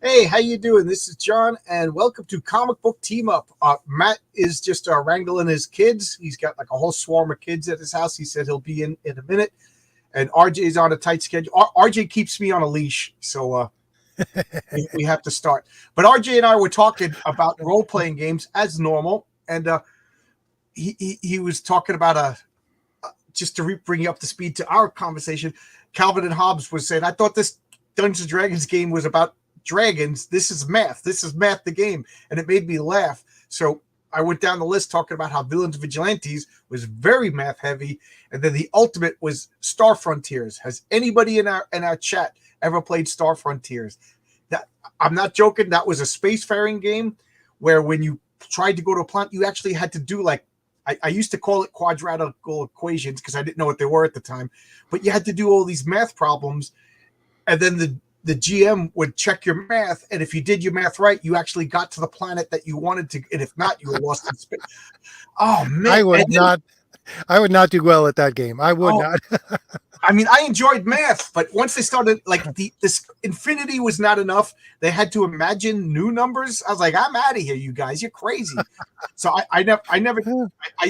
Hey, how you doing? This is John, and welcome to Comic Book Team Up. Matt is just wrangling his kids. He's got like a whole swarm of kids at his house. He said he'll be in a minute, and RJ's on a tight schedule. RJ keeps me on a leash, so we have to start. But RJ and I were talking about role-playing games as normal, and he was talking about just to bring you up to speed to our conversation. Calvin and Hobbes was saying, I thought this Dungeons and Dragons game was about dragons. This is math the game, and it made me laugh. So I went down the list talking about how Villains Vigilantes was very math heavy, and then the ultimate was Star Frontiers. Has anybody in our chat ever played Star Frontiers? That, I'm not joking, that was a spacefaring game where when you tried to go to a planet, you actually had to do like, I used to call it quadratical equations because I didn't know what they were at the time, but you had to do all these math problems, and then the GM would check your math, and if you did your math right, you actually got to the planet that you wanted to, and if not, you were lost in space. Oh man, I would not do well at that game. I would not. I mean, I enjoyed math, but once they started, like this infinity was not enough. They had to imagine new numbers. I was like, I'm out of here, you guys. You're crazy. So I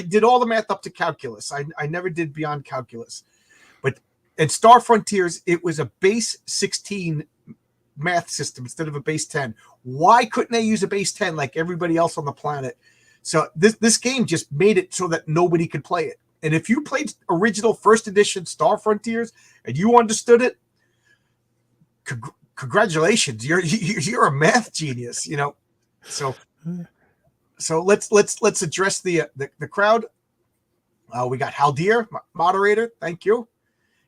did all the math up to calculus. I never did beyond calculus. But at Star Frontiers, it was a base 16 math system instead of a base 10. Why couldn't they use a base 10 like everybody else on the planet? So this game just made it so that nobody could play it. And if you played original first edition Star Frontiers and you understood it, congratulations, you're a math genius, you know. So let's address the crowd. We got Haldir, moderator. Thank you.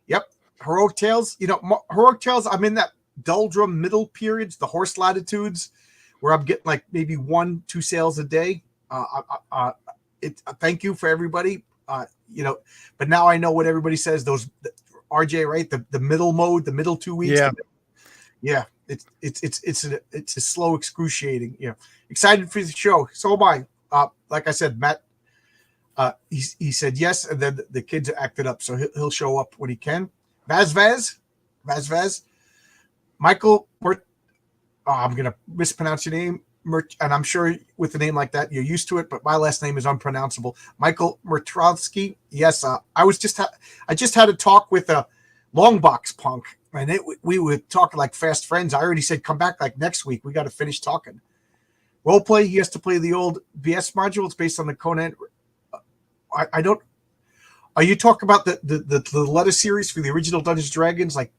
Yep. Heroic Tales. You know, Heroic Tales, I'm in that doldrum middle periods, the horse latitudes, where I'm getting like maybe 1-2 sales a day. Thank you for everybody. You know, but now I know what everybody says. Those RJ, right? The middle mode, the middle 2 weeks. Yeah. It's a slow, excruciating. You know, excited for the show. So am I. Like I said, Matt. He said yes, and then the kids acted up, so he'll show up when he can. Vaz, Michael. I'm gonna mispronounce your name, and I'm sure with a name like that you're used to it, but my last name is unpronounceable. Michael Mertrowski. Yes, I just had a talk with a Longbox Punk, and we were talking like fast friends. I already said come back like next week. We got to finish talking. Role play. He has to play the old BS module. It's based on the Conan. I don't. Are you talking about the letter series for the original Dungeons and Dragons? Like,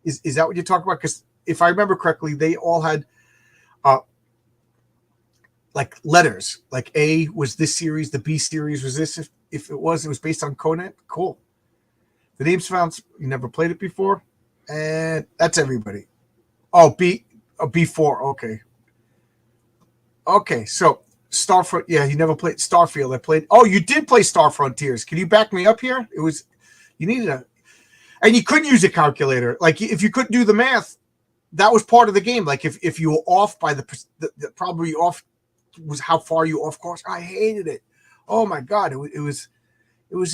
is that what you're talking about? Because if I remember correctly, they all had like letters. Like A was this series, the B series was this. If it was based on Conan. Cool. The name's found. You never played it before, and that's everybody. Oh, B4. Okay, so. Starfront, yeah, you never played Starfield. I played. Oh, you did play Star Frontiers. Can you back me up here? It was, you needed and you couldn't use a calculator. Like if you couldn't do the math, that was part of the game. Like if you were off by the probably off was how far you off course. I hated it. Oh my god, it was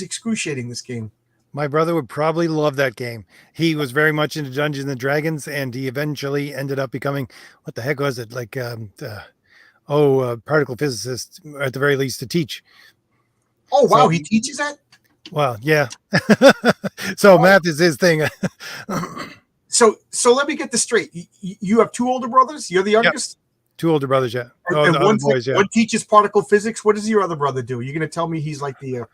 excruciating. This game. My brother would probably love that game. He was very much into Dungeons and Dragons, and he eventually ended up becoming, what the heck was it? Like particle physicist, at the very least, to teach. Oh, wow. So, he teaches that? Well, yeah. So math is his thing. So let me get this straight. You have 2 older brothers? You're the youngest? Yep. 2 older brothers, yeah. And the other boys, yeah. One teaches particle physics. What does your other brother do? You're going to tell me he's like the...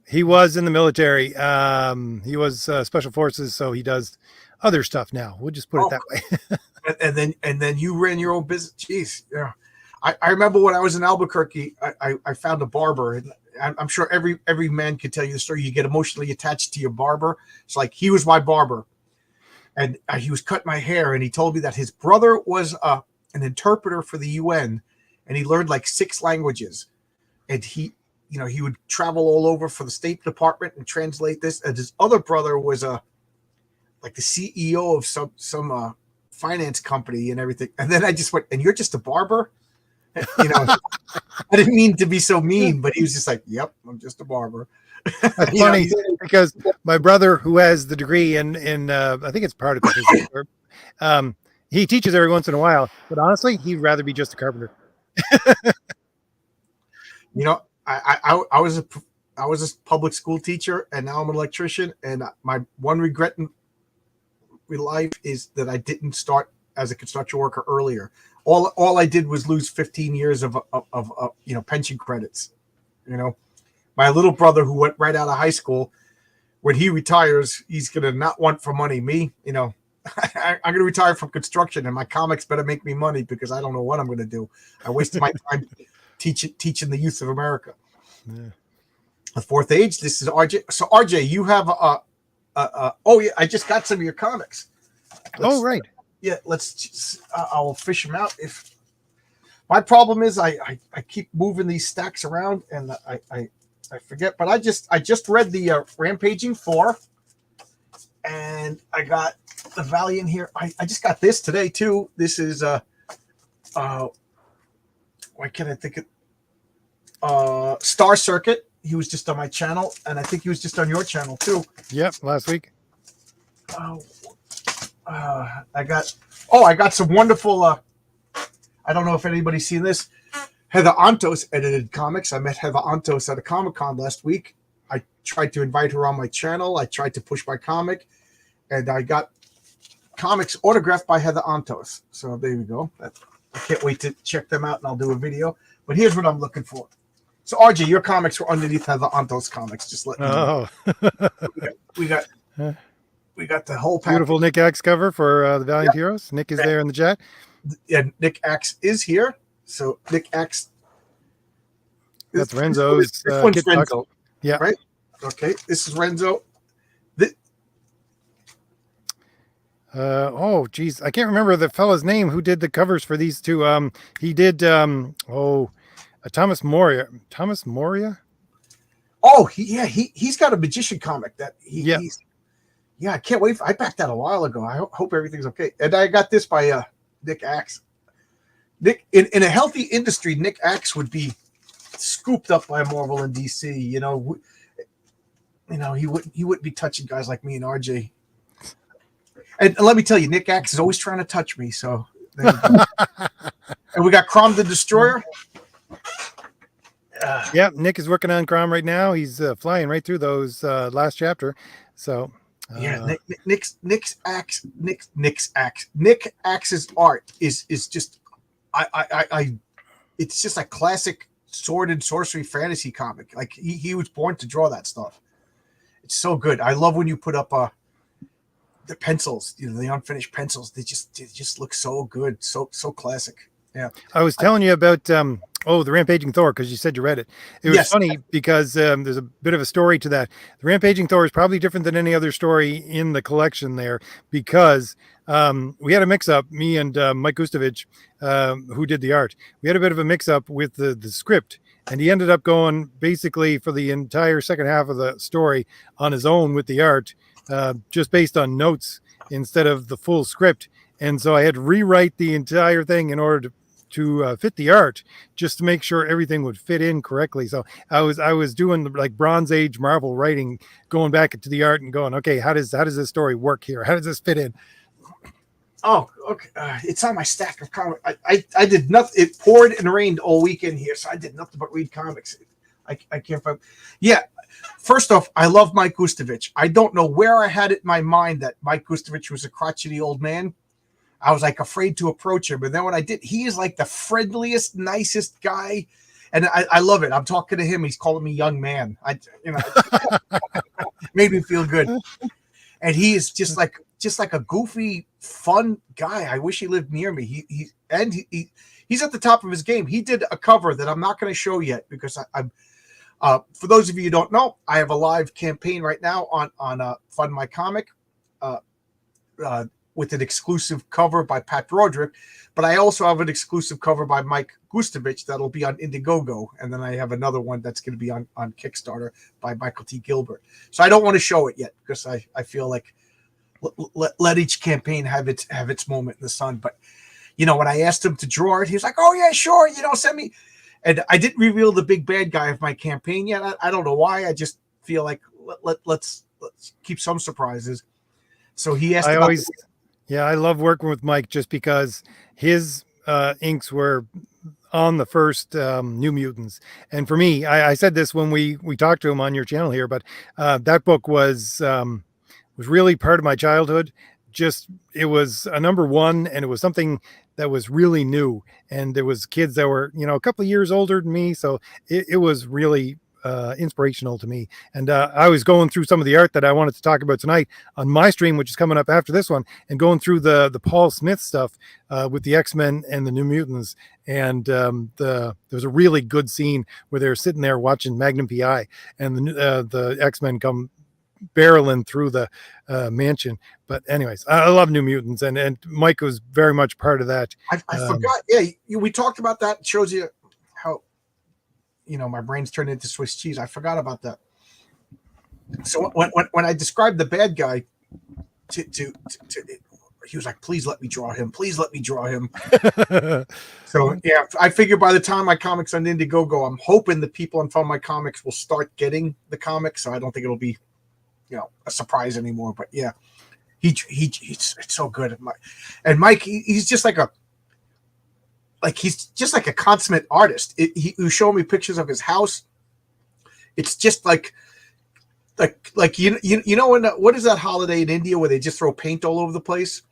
He was in the military. He was special forces, so he does other stuff now. We'll just put it that way. and then you ran your own business. Jeez, yeah. I remember when I was in Albuquerque, I found a barber, and I'm sure every man could tell you the story. You get emotionally attached to your barber. It's like he was my barber, and he was cutting my hair, and he told me that his brother was an interpreter for the UN, and he learned like 6 languages, and he would travel all over for the State Department and translate this. And his other brother was like the CEO of some finance company and everything. And then I just went, and you're just a barber? You know, I didn't mean to be so mean, but he was just like, yep, I'm just a barber. That's funny because my brother, who has the degree in I think it's particle physics, He teaches every once in a while, but honestly, he'd rather be just a carpenter. You know, I was a public school teacher, and now I'm an electrician. And my one regret in life is that I didn't start as a construction worker earlier. All I did was lose 15 years of pension credits. You know, my little brother who went right out of high school, when he retires, he's gonna not want for money. Me, I'm gonna retire from construction, and my comics better make me money because I don't know what I'm gonna do. I wasted my time teaching the youth of America. Yeah. The fourth age. This is RJ. So RJ, you have oh yeah, I just got some of your comics. Right. Yeah, I'll fish them out. If my problem is I keep moving these stacks around and I forget, but I just read the Rampaging Thor, and I got the Valiant here. I just got this today too. This is why can't I think of Star Circuit. He was just on my channel, and I think he was just on your channel too. Yep, last week. I got some wonderful. I don't know if anybody's seen this. Heather Antos edited comics. I met Heather Antos at a Comic-Con last week. I tried to invite her on my channel. I tried to push my comic, and I got comics autographed by Heather Antos. So there you go. I can't wait to check them out, and I'll do a video. But here's what I'm looking for. So RJ, your comics were underneath Heather Antos comics. Just let me know. We got the whole package. Beautiful Nick Axe cover for the Valiant Heroes. Nick is there in the chat. Yeah, Nick Axe is here. So Nick Axe. That's Renzo's. This one's Renzo. Yeah. Right. Okay. This is Renzo. Geez, I can't remember the fella's name who did the covers for these two. He did Thomas Moria. Thomas Moria. Oh, he's got a magician comic that he's. Yeah, I can't wait. I backed that a while ago. I hope everything's okay. And I got this by Nick Axe. Nick, in a healthy industry, Nick Axe would be scooped up by Marvel and DC. He wouldn't be touching guys like me and RJ. And let me tell you, Nick Axe is always trying to touch me. So, there you go. And we got Crom the Destroyer. Yeah, Nick is working on Crom right now. He's flying right through those last chapter. So. Yeah, Nick Axe's art is just it's just a classic sword and sorcery fantasy comic. Like he was born to draw that stuff. It's so good. I love when you put up the pencils, the unfinished pencils. They just look so good, so classic. Yeah. I was telling you about the Rampaging Thor because you said you read it. It was funny because there's a bit of a story to that. The Rampaging Thor is probably different than any other story in the collection there because we had a mix-up, me and Mike Gustovich, who did the art. We had a bit of a mix-up with the script, and he ended up going basically for the entire second half of the story on his own with the art, just based on notes instead of the full script. And so I had to rewrite the entire thing in order to fit the art, just to make sure everything would fit in correctly. So I was doing like Bronze Age Marvel writing, going back into the art and going, okay, how does this story work here? How does this fit in? Oh, okay. It's on my stack of comics. I did nothing. It poured and rained all weekend here, so I did nothing but read comics. I can't find. Yeah. First off, I love Mike Gustovich. I don't know where I had it in my mind that Mike Gustovich was a crotchety old man. I was like afraid to approach him. But then when I did, he is like the friendliest, nicest guy. And I love it. I'm talking to him. He's calling me young man. Made me feel good. And he is just like a goofy, fun guy. I wish he lived near me. He's at the top of his game. He did a cover that I'm not going to show yet because I'm for those of you who don't know, I have a live campaign right now on Fund My Comic. With an exclusive cover by Pat Broderick, but I also have an exclusive cover by Mike Gustovich that'll be on Indiegogo, and then I have another one that's going to be on Kickstarter by Michael T. Gilbert. So I don't want to show it yet because I feel like let each campaign have its moment in the sun. But when I asked him to draw it, he was like, "Oh yeah, sure, send me." And I didn't reveal the big bad guy of my campaign yet. I don't know why. I just feel like let's keep some surprises. So he asked. Yeah, I love working with Mike just because his inks were on the first New Mutants. And for me, I said this when we talked to him on your channel here, but that book was really part of my childhood. Just it was a number one, and it was something that was really new. And there was kids that were a couple of years older than me, so it was really inspirational to me. And I was going through some of the art that I wanted to talk about tonight on my stream, which is coming up after this one, and going through the Paul Smith stuff with the X-Men and the New Mutants. And there was a really good scene where they're sitting there watching Magnum PI, and the X-Men come barreling through the mansion. But anyways, I love New Mutants, and Mike was very much part of that. I forgot. Yeah, we talked about that. It shows you how my brain's turned into Swiss cheese. I forgot about that. So when I described the bad guy to he was like, please let me draw him. Please let me draw him. So yeah, I figure by the time my comics on Indiegogo, I'm hoping the people on Fund My Comics will start getting the comics. So I don't think it'll be a surprise anymore. But yeah, it's so good. And Mike, he's just like a consummate artist. He was showing me pictures of his house. It's just like what is that holiday in India where they just throw paint all over the place?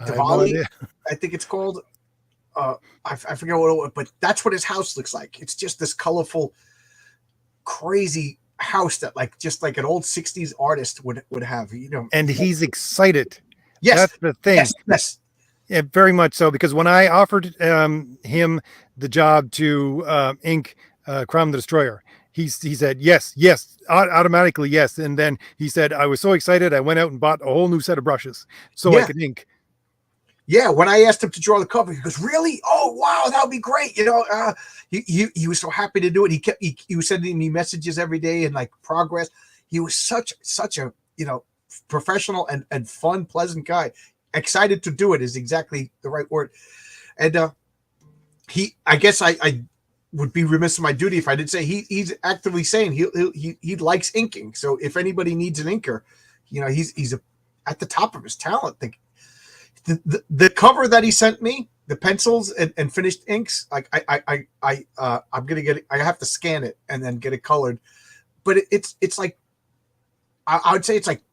Diwali, I think it's called. I forget what it was, but that's what his house looks like. It's just this colorful, crazy house that just like an old 60s artist would have. And he's excited. Yes, that's the thing. Yes. Yeah, very much so. Because when I offered him the job to ink Crown the Destroyer, he said yes, automatically yes. And then he said, I was so excited, I went out and bought a whole new set of brushes so I could ink. Yeah, when I asked him to draw the cover, he goes, "Really? Oh, wow, that would be great!" He was so happy to do it. He was sending me messages every day and like progress. He was such a professional and fun, pleasant guy. Excited to do it is exactly the right word. And I guess I would be remiss in my duty if I didn't say he's actively saying he likes inking. So if anybody needs an inker, he's at the top of his talent. The cover that he sent me, the pencils and finished inks, like I'm gonna get it. I have to scan it and then get it colored. But it's like I would say it's like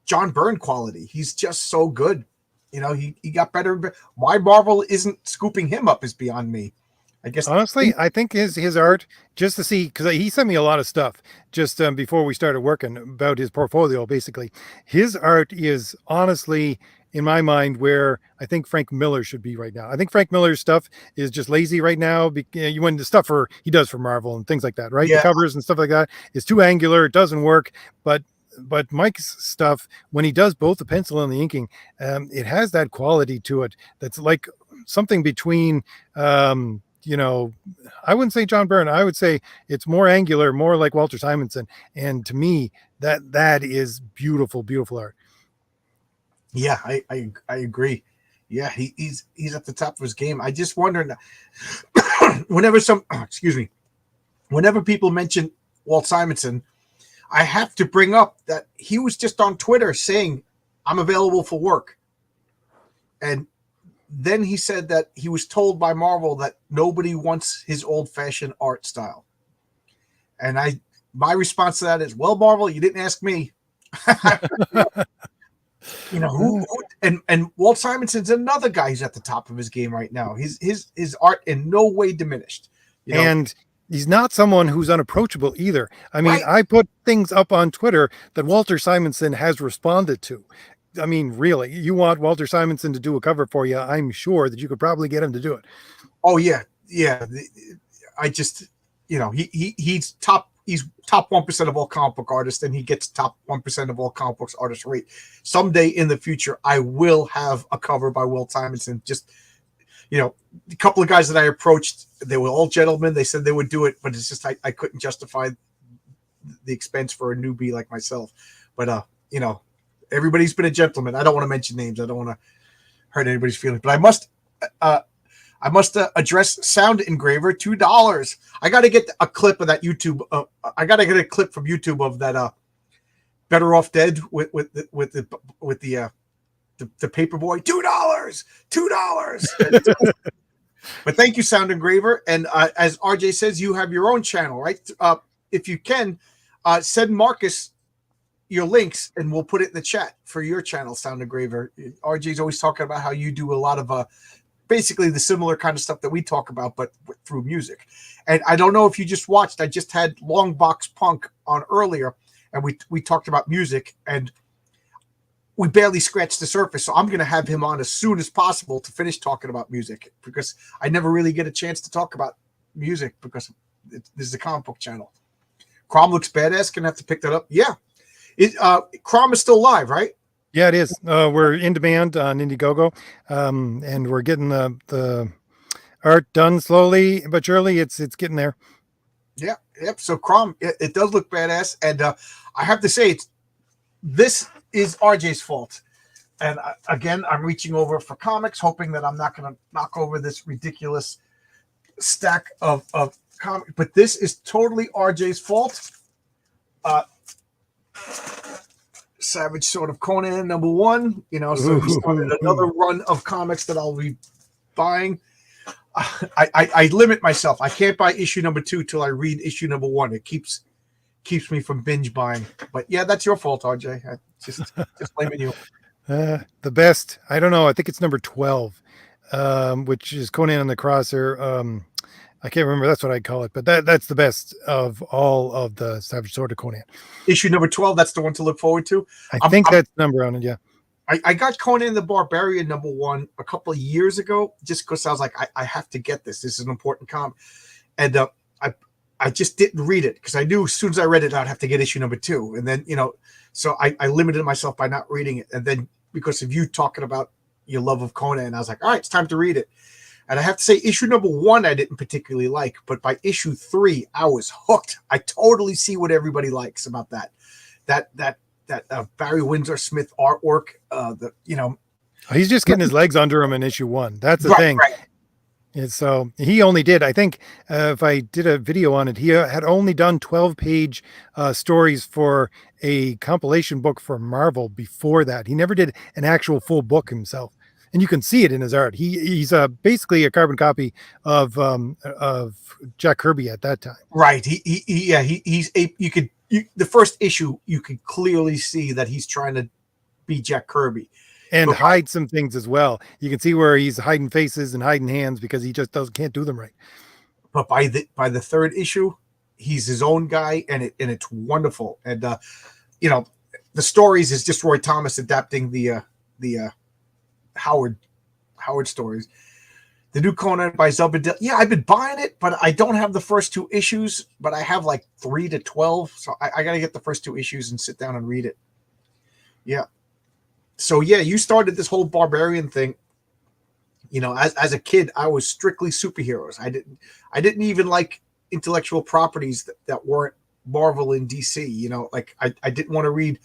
John Byrne quality. He's just so good. He got better. Why Marvel isn't scooping him up is beyond me. I guess honestly, I think his art, just to see, because he sent me a lot of stuff just before we started working about his portfolio. Basically, his art is honestly, in my mind, where I think Frank Miller should be right now. I think Frank Miller's stuff is just lazy right now. You went the stuff he does for Marvel and things like that, right? Yeah. The covers and stuff like that is too angular. It doesn't work. But Mike's stuff, when he does both the pencil and the inking, it has that quality to it that's like something between I wouldn't say John Byrne. I would say it's more angular, more like Walter Simonson. And to me, that is beautiful, beautiful art. Yeah, I agree. Yeah, he's at the top of his game. I just wonder whenever people mention Walt Simonson, I have to bring up that he was just on Twitter saying, "I'm available for work," and then he said that he was told by Marvel that nobody wants his old-fashioned art style. And my response to that is, well, Marvel, you didn't ask me. Who and Walt Simonson's another guy who's at the top of his game right now. His art in no way diminished. And he's not someone who's unapproachable either. I mean, right. I put things up on Twitter that Walter Simonson has responded to. I mean, really, you want Walter Simonson to do a cover for you, I'm sure that you could probably get him to do it. Oh yeah. I just, he's top 1% of all comic book artists, and he gets top 1% of all comic books artist rate. Someday in the future, I will have a cover by Walt Simonson. Just, a couple of guys that I approached, they were all gentlemen. They said they would do it, but it's just, I couldn't justify the expense for a newbie like myself. But, everybody's been a gentleman. I don't want to mention names. I don't want to hurt anybody's feelings, but I must address Sound Engraver, $2. I got to get a clip of that YouTube. I got to get a clip from YouTube of that Better Off Dead with the the paperboy, $2. But thank you, Sound Engraver. And as RJ says, you have your own channel, right? If you can, send Marcus your links and we'll put it in the chat for your channel, Sound Engraver. RJ's always talking about how you do a lot of basically the similar kind of stuff that we talk about, but through music. And I don't know if you just watched, I just had Long Box Punk on earlier, and we talked about music, and we barely scratched the surface. So I'm going to have him on as soon as possible to finish talking about music, because I never really get a chance to talk about music because this is a comic book channel. Crom looks badass. Gonna have to pick that up. Yeah. Crom is still live, right? Yeah, it is. We're in demand on Indiegogo, and we're getting the art done slowly but surely. It's getting there. Yeah. Yep. So Crom, it does look badass, and I have to say, this is RJ's fault. And again, I'm reaching over for comics, hoping that I'm not going to knock over this ridiculous stack of comics. But this is totally RJ's fault. Savage Sword of Conan #1. So he started another run of comics that I'll be buying. I limit myself. I can't buy issue #2 till I read issue #1. It keeps me from binge buying. But yeah, that's your fault, RJ. I just blaming you. The best, I don't know. I think it's number 12, which is Conan and the Crosser. I can't remember. That's what I call it. But that's the best of all of the Savage Sword of Conan. Issue #12. That's the one to look forward to. I think that's the number on it. Yeah. I got Conan the Barbarian #1 a couple of years ago, just because I was like, I have to get this. This is an important comic. And I just didn't read it because I knew as soon as I read it, I'd have to get issue #2. And then, so I limited myself by not reading it. And then because of you talking about your love of Conan, I was like, all right, it's time to read it. And I have to say, issue #1 I didn't particularly like, but by issue 3 I was hooked. I totally see what everybody likes about that Barry Windsor Smith artwork. He's just getting his legs under him in issue 1. That's the thing. Right. And so he only did, I think, if I did a video on it, he had only done 12-page stories for a compilation book for Marvel before that. He never did an actual full book himself. And you can see it in his art. He's basically a carbon copy of Jack Kirby at that time. Right. The first issue, you could clearly see that he's trying to be Jack Kirby. And hide some things as well. You can see where he's hiding faces and hiding hands because he just can't do them right. But by the third issue, he's his own guy, and it's wonderful. And the stories is just Roy Thomas adapting the Howard stories. The new Conan by Zubadil. Yeah, I've been buying it, but I don't have the first 2 issues. But I have like 3 to 12, so I got to get the first 2 issues and sit down and read it. Yeah. So yeah, you started this whole barbarian thing. As a kid, I was strictly superheroes. I didn't even like intellectual properties that weren't Marvel and DC. Like I didn't want to read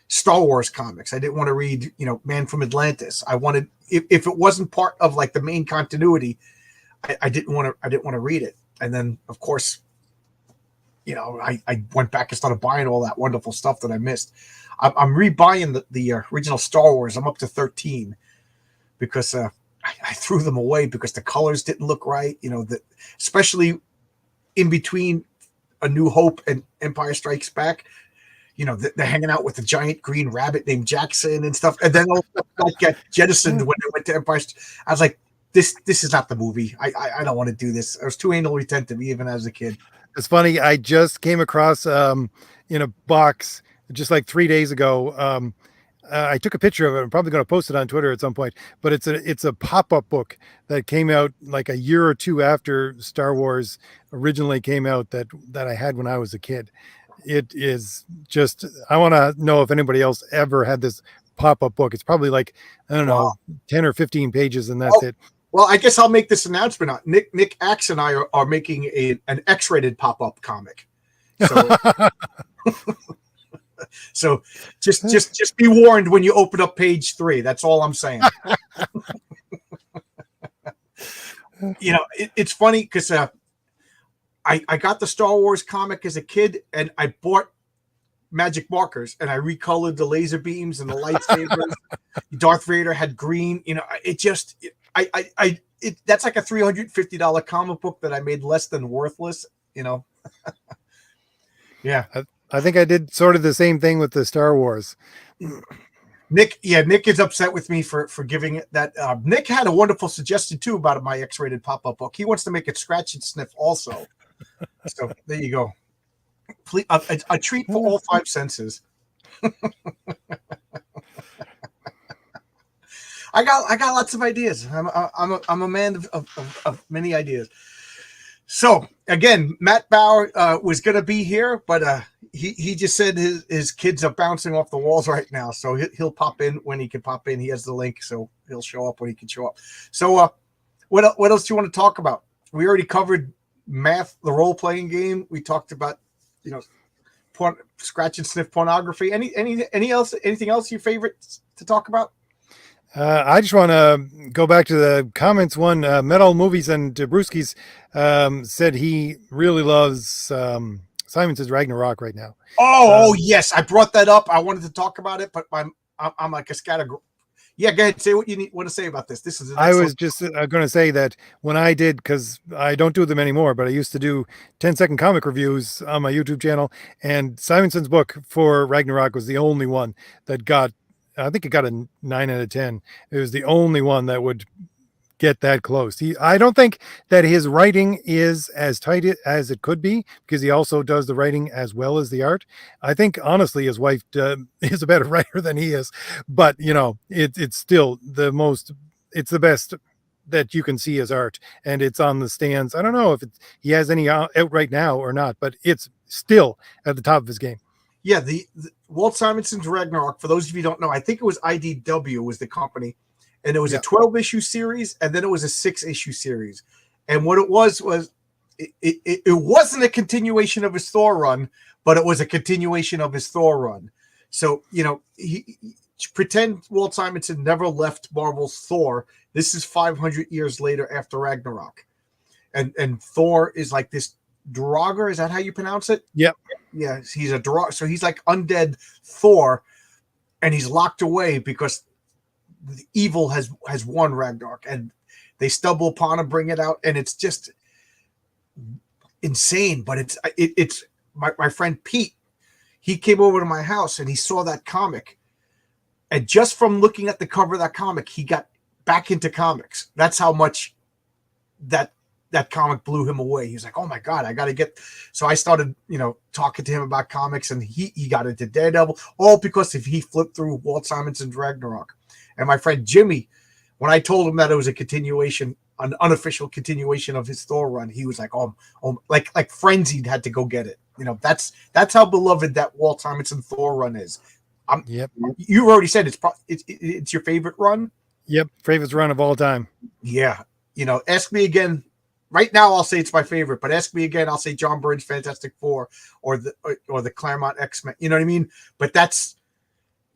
Star Wars comics. I didn't want to read, Man from Atlantis. I wanted, if it wasn't part of like the main continuity, I didn't want to read it. And then of course, I went back and started buying all that wonderful stuff that I missed. I'm rebuying the original Star Wars. I'm up to 13 because I threw them away because the colors didn't look right. Especially in between A New Hope and Empire Strikes Back. They're hanging out with the giant green rabbit named Jackson and stuff, and then all that got jettisoned when they went to Empire. I was like, this is not the movie. I don't want to do this. I was too anal retentive even as a kid. It's funny. I just came across in a box just like 3 days ago. I took a picture of it. I'm probably going to post it on Twitter at some point, but it's a pop-up book that came out like a year or 2 after Star Wars originally came out that I had when I was a kid. It is just, I want to know if anybody else ever had this pop-up book. It's probably like, I don't know, 10 or 15 pages and that's it. Well, I guess I'll make this announcement. Nick Axe and I are making an X-rated pop-up comic. So, so just be warned when you open up page 3. That's all I'm saying. It's funny because I got the Star Wars comic as a kid, and I bought magic markers, and I recolored the laser beams and the lightsabers. Darth Vader had green. It just that's like a $350 comic book that I made less than worthless. Yeah. I think I did sort of the same thing with the Star Wars. Nick is upset with me for giving it that. Nick had a wonderful suggestion too about my X-rated pop-up book. He wants to make it scratch and sniff also. So there you go. Please, a treat for all five senses. I got lots of ideas. I'm a man of many ideas. So again, Matt Bauer was going to be here, but he just said his kids are bouncing off the walls right now. So he'll pop in when he can pop in. He has the link, so he'll show up when he can show up. So what else do you want to talk about? We already covered Math, the role-playing game. We talked about scratch and sniff pornography. Anything else your favorite to talk about? I just want to go back to the comments. One, Metal Movies and Brewskis said he really loves Simonson's Ragnarok right now. Oh, yes. I brought that up. I wanted to talk about it, but I'm like a scatter. Yeah, go ahead. Say what you want to say about this. This is. I was just going to say that when I did, because I don't do them anymore, but I used to do 10-second comic reviews on my YouTube channel, and Simonson's book for Ragnarok was the only one that got, I think it got a 9 out of 10. It was the only one that would get that close. I don't think that his writing is as tight as it could be, because he also does the writing as well as the art. I think honestly his wife is a better writer than he is, but it's still it's the best that you can see as art, and it's on the stands. I don't know if he has any out right now or not, but it's still at the top of his game. Yeah, the Walt Simonson's Ragnarok, for those of you who don't know, I think it was IDW was the company. And it was a 12-issue series, and then it was a 6-issue series. And what it was it wasn't a continuation of his Thor run, but it was a continuation of his Thor run. So, he pretend Walt Simonson never left Marvel's Thor. This is 500 years later after Ragnarok. And Thor is like this Draugr. Is that how you pronounce it? Yep. Yeah, he's a Draugr. So he's like undead Thor, and he's locked away because the evil has won Ragnarok, and they stumble upon him, bring it out, and it's just insane. But it's my friend Pete. He came over to my house and he saw that comic, and just from looking at the cover of that comic, he got back into comics. That's how much that comic blew him away. He was like, "Oh my God, I got to get." So I started, talking to him about comics, and he got into Daredevil, all because if he flipped through Walt Simonson's Ragnarok. And my friend Jimmy, when I told him that it was a continuation, an unofficial continuation of his Thor run, he was like, "Oh, like frenzied, had to go get it." That's how beloved that Walt Simonson Thor run is. Yep. You've already said it's your favorite run. Yep, favorite run of all time. Yeah, ask me again. Right now, I'll say it's my favorite, but ask me again, I'll say John Byrne's Fantastic Four or the Claremont X-Men. You know what I mean? But that's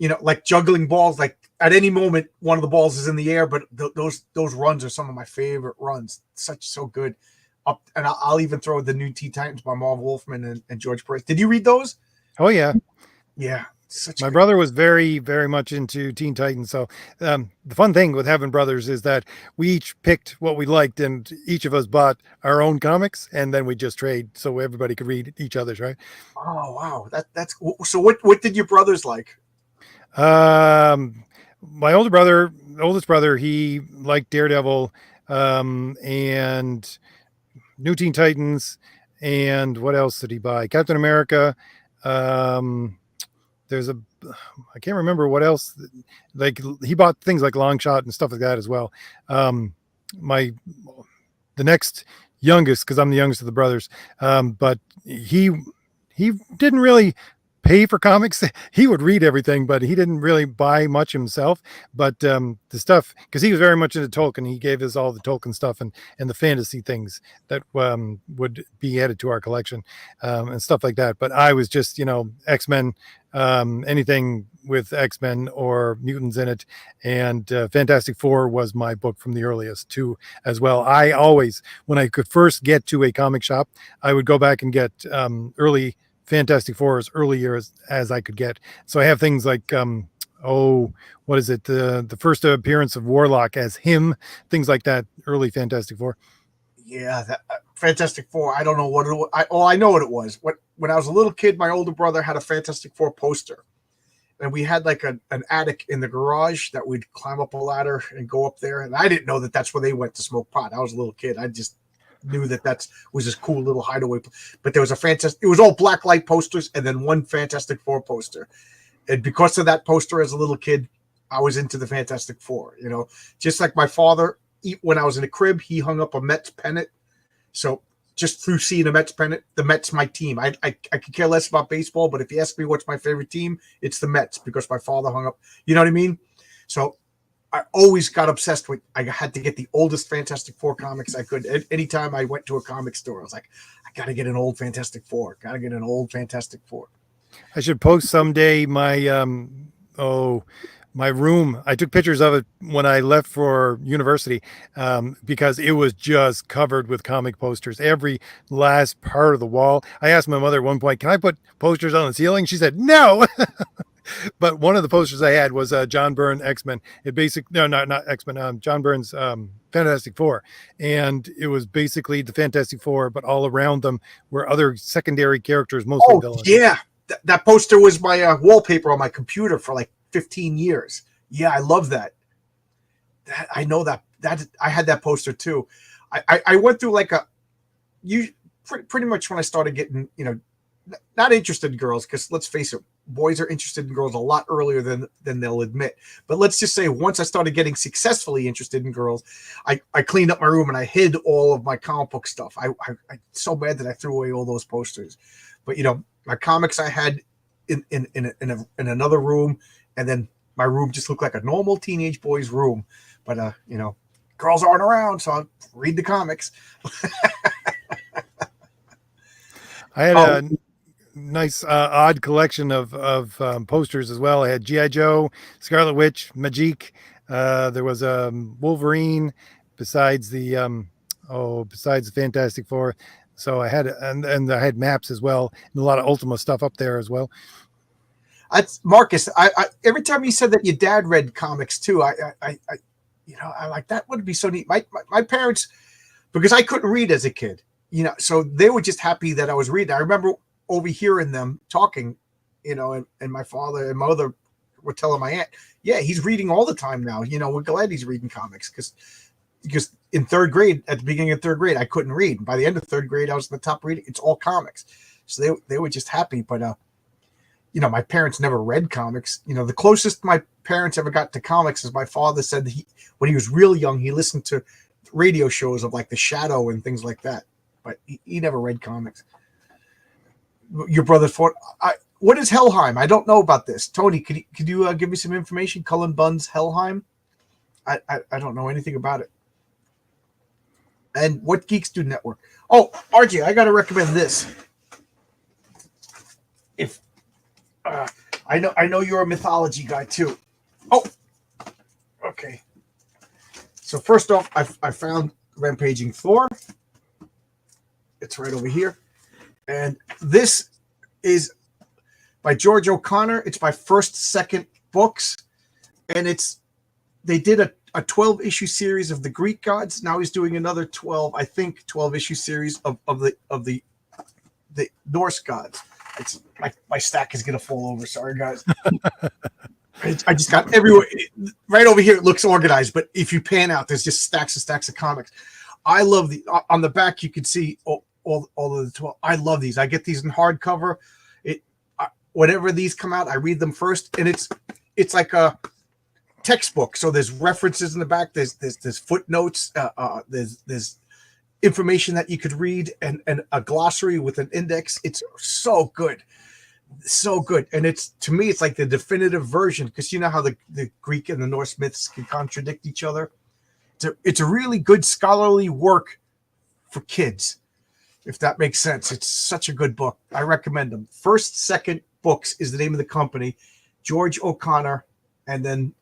like juggling balls. Like at any moment, one of the balls is in the air. But those runs are some of my favorite runs. So good. And I'll even throw the new Teen Titans by Marv Wolfman and George Perez. Did you read those? Oh yeah, yeah. My brother was very, very much into Teen Titans. So the fun thing with having brothers is that we each picked what we liked, and each of us bought our own comics, and then we just trade so everybody could read each other's. Right? Oh wow, that's so. What did your brothers like? My oldest brother, he liked Daredevil, and New Teen Titans, and what else did he buy? Captain America. I can't remember what else. Like he bought things like Longshot and stuff like that as well. The next youngest, because I'm the youngest of the brothers, but he didn't really pay for comics. He would read everything, but he didn't really buy much himself. But the stuff, because he was very much into Tolkien, he gave us all the Tolkien stuff and the fantasy things that would be added to our collection, and stuff like that. But I was just, X-Men, anything with X-Men or mutants in it, and Fantastic Four was my book from the earliest too as well. I always, when I could first get to a comic shop, I would go back and get early Fantastic Four as early years as I could get. So I have things like what is it? The first appearance of Warlock as him, things like that. Early Fantastic Four. Yeah, that Fantastic Four. I don't know what it was. I know what it was. When I was a little kid, my older brother had a Fantastic Four poster, and we had like an attic in the garage that we'd climb up a ladder and go up there. And I didn't know that that's where they went to smoke pot. I was a little kid. I just knew that was this cool little hideaway. But there was it was all black light posters and then one Fantastic Four poster. And because of that poster as a little kid, I was into the Fantastic Four, just like my father, when I was in a crib, he hung up a Mets pennant. So just through seeing a Mets pennant, the Mets my team. I could care less about baseball, but if you ask me what's my favorite team, it's the Mets because my father hung up. You know what I mean? So I always got obsessed with. I had to get the oldest Fantastic Four comics I could. Anytime I went to a comic store, I was like, I got to get an old Fantastic Four. Got to get an old Fantastic Four. I should post someday my my room. I took pictures of it when I left for university because it was just covered with comic posters. Every last part of the wall. I asked my mother at one point, "Can I put posters on the ceiling?" She said, "No." But one of the posters I had was John Byrne X-Men. Not X-Men. John Byrne's Fantastic Four, and it was basically the Fantastic Four, but all around them were other secondary characters, mostly villains. Yeah. That poster was my wallpaper on my computer for like 15 years. Yeah, I love that. I know that I had that poster too. I went through like pretty much when I started getting, not interested in girls, because let's face it, boys are interested in girls a lot earlier than they'll admit. But let's just say once I started getting successfully interested in girls, I cleaned up my room and I hid all of my comic book stuff. I'm so bad that I threw away all those posters. But my comics I had in another room, and then my room just looked like a normal teenage boy's room. But girls aren't around, so I'll read the comics. I had a nice odd collection of posters as well. I had G.I. Joe, Scarlet Witch, Magique. There was Wolverine, besides the Fantastic Four. So I had and I had maps as well, and a lot of Ultima stuff up there as well. That's Marcus. I every time you said that your dad read comics too, I like that would be so neat. My parents, because I couldn't read as a kid, so they were just happy that I was reading. I remember overhearing them talking, and my father and mother were telling my aunt, yeah, he's reading all the time now. We're glad he's reading comics because in third grade, at the beginning of third grade, I couldn't read. By the end of third grade, I was in the top reading. It's all comics. So they were just happy. But, my parents never read comics. The closest my parents ever got to comics is my father said that when he was real young, he listened to radio shows of like The Shadow and things like that. But he never read comics. Your brother fought. What is Helheim? I don't know about this. Tony, could you give me some information? Cullen Bunn's Helheim? I don't know anything about it. And what Geeks Do Network? Oh, RJ, I got to recommend this. If I know you're a mythology guy too. Oh, okay. So first off, I found Rampaging Thor. It's right over here, and this is by George O'Connor. It's my second books, and they did a 12-issue series of the Greek gods. Now he's doing another 12 issue series of the Norse gods. It's my stack is gonna fall over. Sorry, guys. I just got everywhere. Right over here, it looks organized, but if you pan out, there's just stacks and stacks of comics. I love on the back. You can see all of the 12. I love these. I get these in hardcover. Whenever these come out, I read them first, and it's like a textbook. So there's references in the back. There's footnotes. There's information that you could read, and a glossary with an index. It's so good. So good. And to me, it's like the definitive version, because you know how the Greek and the Norse myths can contradict each other. It's a really good scholarly work for kids, if that makes sense. It's such a good book. I recommend them. Second Books is the name of the company. George O'Connor, and then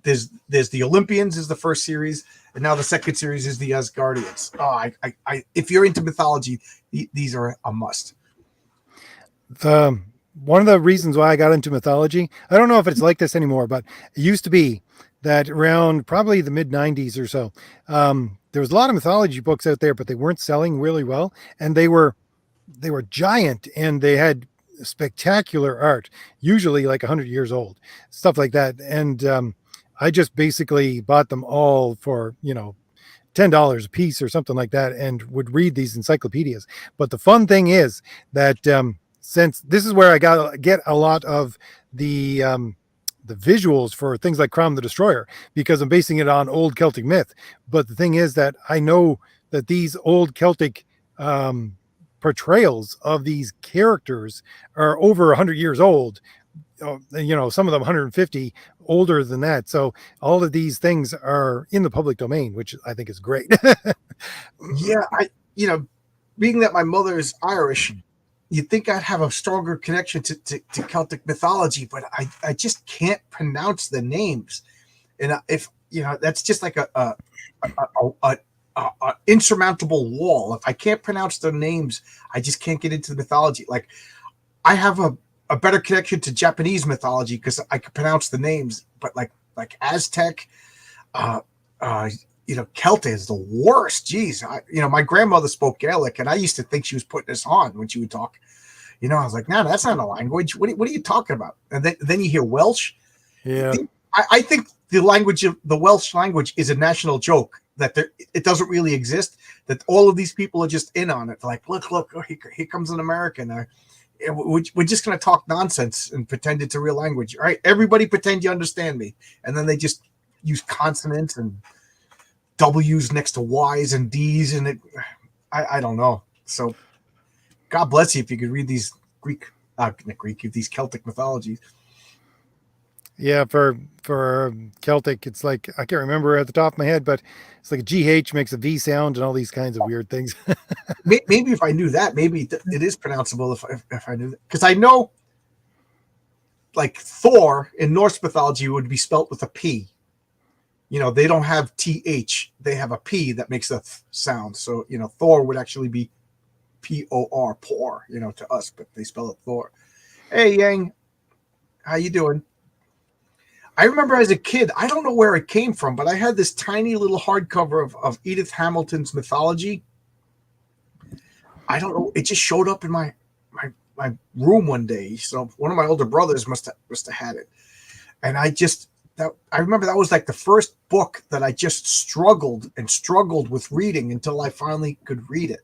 there's the Olympians is the first series, and now the second series is the Asgardians. Oh, if you're into mythology, these are a must. The one of the reasons why I got into mythology, I don't know if it's like this anymore, but it used to be that around probably the mid 90s or so, there was a lot of mythology books out there, but they weren't selling really well, and they were giant and they had spectacular art, usually like 100 years old, stuff like that. And I just basically bought them all for, $10 a piece or something like that, and would read these encyclopedias. But the fun thing is that since this is where I get a lot of the visuals for things like Crom the Destroyer, because I'm basing it on old Celtic myth. But the thing is that I know that these old Celtic portrayals of these characters are over 100 years old. Some of them 150, older than that. So all of these things are in the public domain, which I think is great. Yeah, being that my mother is Irish, you'd think I'd have a stronger connection to Celtic mythology, but I just can't pronounce the names. And if that's just like a insurmountable wall. If I can't pronounce their names, I just can't get into the mythology. Like, I have a better connection to Japanese mythology because I can pronounce the names, but like Aztec, Celtic is the worst. Jeez, my grandmother spoke Gaelic, and I used to think she was putting us on when she would talk. I was like, no, that's not a language. What are you talking about? And then you hear Welsh. Yeah, I think the language of the Welsh language is a national joke, that it doesn't really exist. That all of these people are just in on it. Like, look, oh, here comes an American. We're just going to talk nonsense and pretend it's a real language. All right, everybody pretend you understand me. And then they just use consonants and W's next to Y's and D's. And I don't know. So God bless you if you could read these these Celtic mythologies. yeah. For Celtic, it's like I can't remember at the top of my head, but it's like a GH makes a V sound and all these kinds of weird things. Maybe if I knew that, maybe it is pronounceable if I knew that. Because I know, like, Thor in Norse mythology would be spelt with a P. They don't have TH. They have a P that makes a sound. So, Thor would actually be POR, poor, to us, but they spell it Thor. Hey, Yang, how you doing? I remember as a kid, I don't know where it came from, but I had this tiny little hardcover of Edith Hamilton's mythology. I don't know. It just showed up in my room one day. So one of my older brothers must have had it. And I remember that was like the first book that I just struggled with reading until I finally could read it.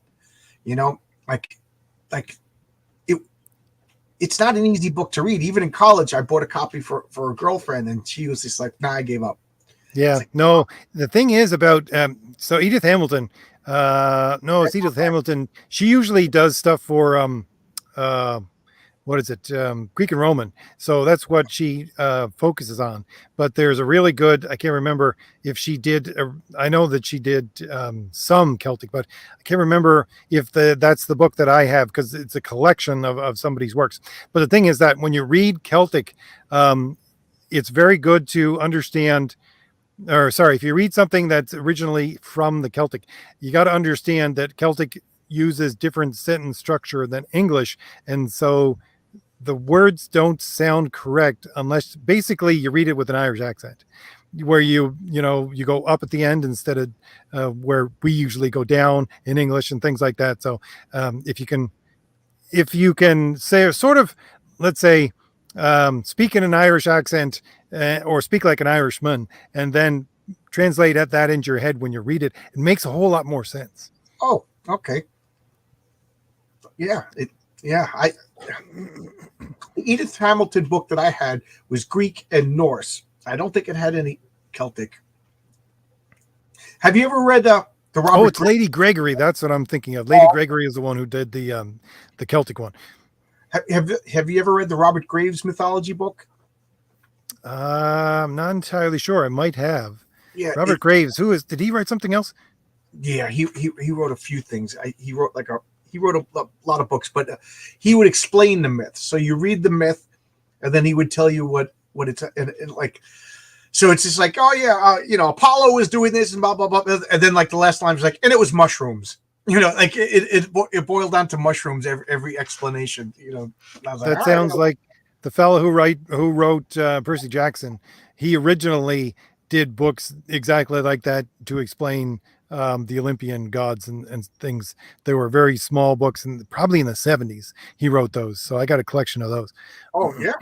It's not an easy book to read. Even in college, I bought a copy for a girlfriend, and she was just like, nah, I gave up. Yeah, no, the thing is about, so Edith Hamilton, it's Edith Hamilton. She usually does stuff for, what is it? Greek and Roman. So that's what she focuses on. But there's a really good, I can't remember if she did, I know that she did some Celtic, but I can't remember if that's the book that I have, because it's a collection of somebody's works. But the thing is that when you read Celtic, it's very good to understand, or sorry, if you read something that's originally from the Celtic, you got to understand that Celtic uses different sentence structure than English. And so the words don't sound correct unless basically you read it with an Irish accent, where you go up at the end instead of where we usually go down in English and things like that. So if you can say sort of, let's say, speak in an Irish accent or speak like an Irishman, and then translate that into your head when you read it, it makes a whole lot more sense. Oh, okay. Yeah. The Edith Hamilton book that I had was Greek and Norse. I don't think it had any Celtic. Have you ever read the Robert? Oh, it's Lady Gregory. That's what I'm thinking of. Lady Gregory is the one who did the Celtic one. Have you ever read the Robert Graves mythology book? I'm not entirely sure. I might have. Yeah, Robert Graves. Did he write something else? Yeah, he wrote a few things. He wrote a lot of books, but he would explain the myth. So you read the myth, and then he would tell you what it's and like. So it's just like, oh yeah, Apollo was doing this and blah blah blah, and then like the last line was like, and it was mushrooms. Like it boiled down to mushrooms. Every explanation. And I was like, That all right, sounds like the fellow who wrote Percy Jackson. He originally did books exactly like that to explain the Olympian gods and things. They were very small books, and probably in the 70s he wrote those. So I got a collection of those. oh yeah.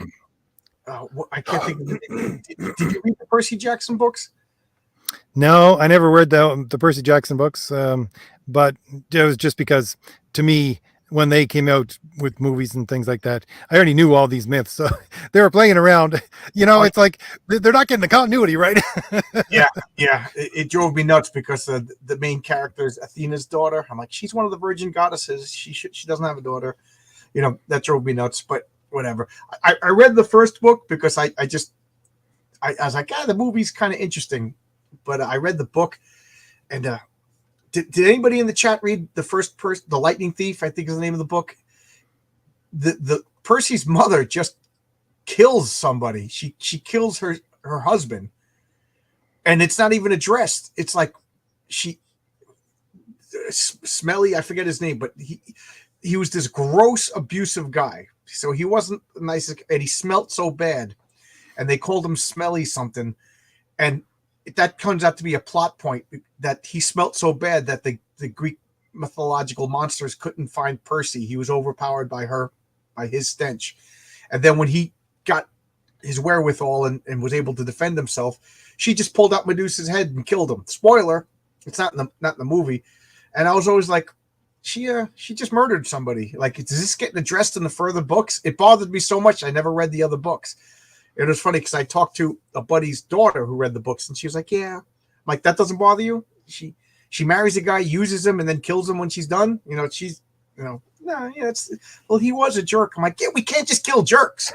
I can't think of the name. Did you read the Percy Jackson books? No, I never read the Percy Jackson books, but it was just because, to me, when they came out with movies and things like that, I already knew all these myths, so they were playing around. Oh, It's like they're not getting the continuity right. yeah, yeah. It drove me nuts because the main character is Athena's daughter. I'm like, she's one of the virgin goddesses. She doesn't have a daughter. That drove me nuts. But whatever. I read the first book because I was like, the movie's kind of interesting. But I read the book, and did anybody in the chat read the first person, the Lightning Thief? I think is the name of the book. The Percy's mother just kills somebody. She kills her husband, and it's not even addressed. It's like Smelly. I forget his name, but he was this gross, abusive guy. So he wasn't nice, and he smelt so bad, and they called him Smelly something, and that comes out to be a plot point that he smelt so bad that the Greek mythological monsters couldn't find Percy. He was overpowered by his stench. And then when he got his wherewithal and was able to defend himself, she just pulled out Medusa's head and killed him. Spoiler, it's not in the movie. And I was always like, she just murdered somebody. Like, is this getting addressed in the further books? It bothered me so much. I never read the other books. It was funny because I talked to a buddy's daughter who read the books, and she was like, yeah. I'm like, that doesn't bother you? She marries a guy, uses him, and then kills him when she's done? She's, no, yeah, well, he was a jerk. I'm like, yeah, we can't just kill jerks.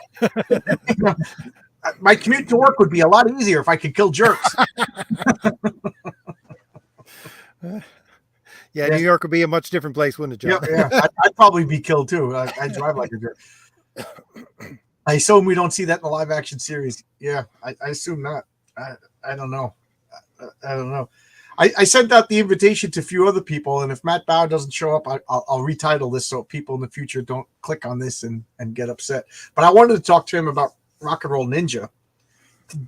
My commute to work would be a lot easier if I could kill jerks. Yeah, New York would be a much different place, wouldn't it, John? Yeah. I'd probably be killed, too. I drive like a jerk. I assume we don't see that in the live action series. Yeah, I assume not. I don't know. I don't know. I sent out the invitation to a few other people, and if Matt Bow doesn't show up, I'll retitle this so people in the future don't click on this and get upset. But I wanted to talk to him about Rock and Roll Ninja.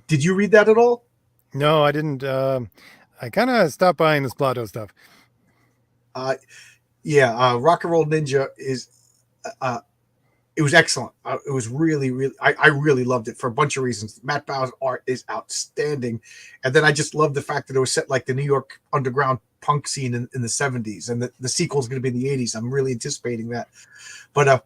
Did you read that at all? No, I didn't. I kind of stopped buying this Plato stuff. Rock and Roll Ninja is it was excellent. It was really, really, I really loved it for a bunch of reasons. Matt Bow's art is outstanding. And then I just love the fact that it was set like the New York underground punk scene in the 70s. And the sequel is going to be in the 80s. I'm really anticipating that. But I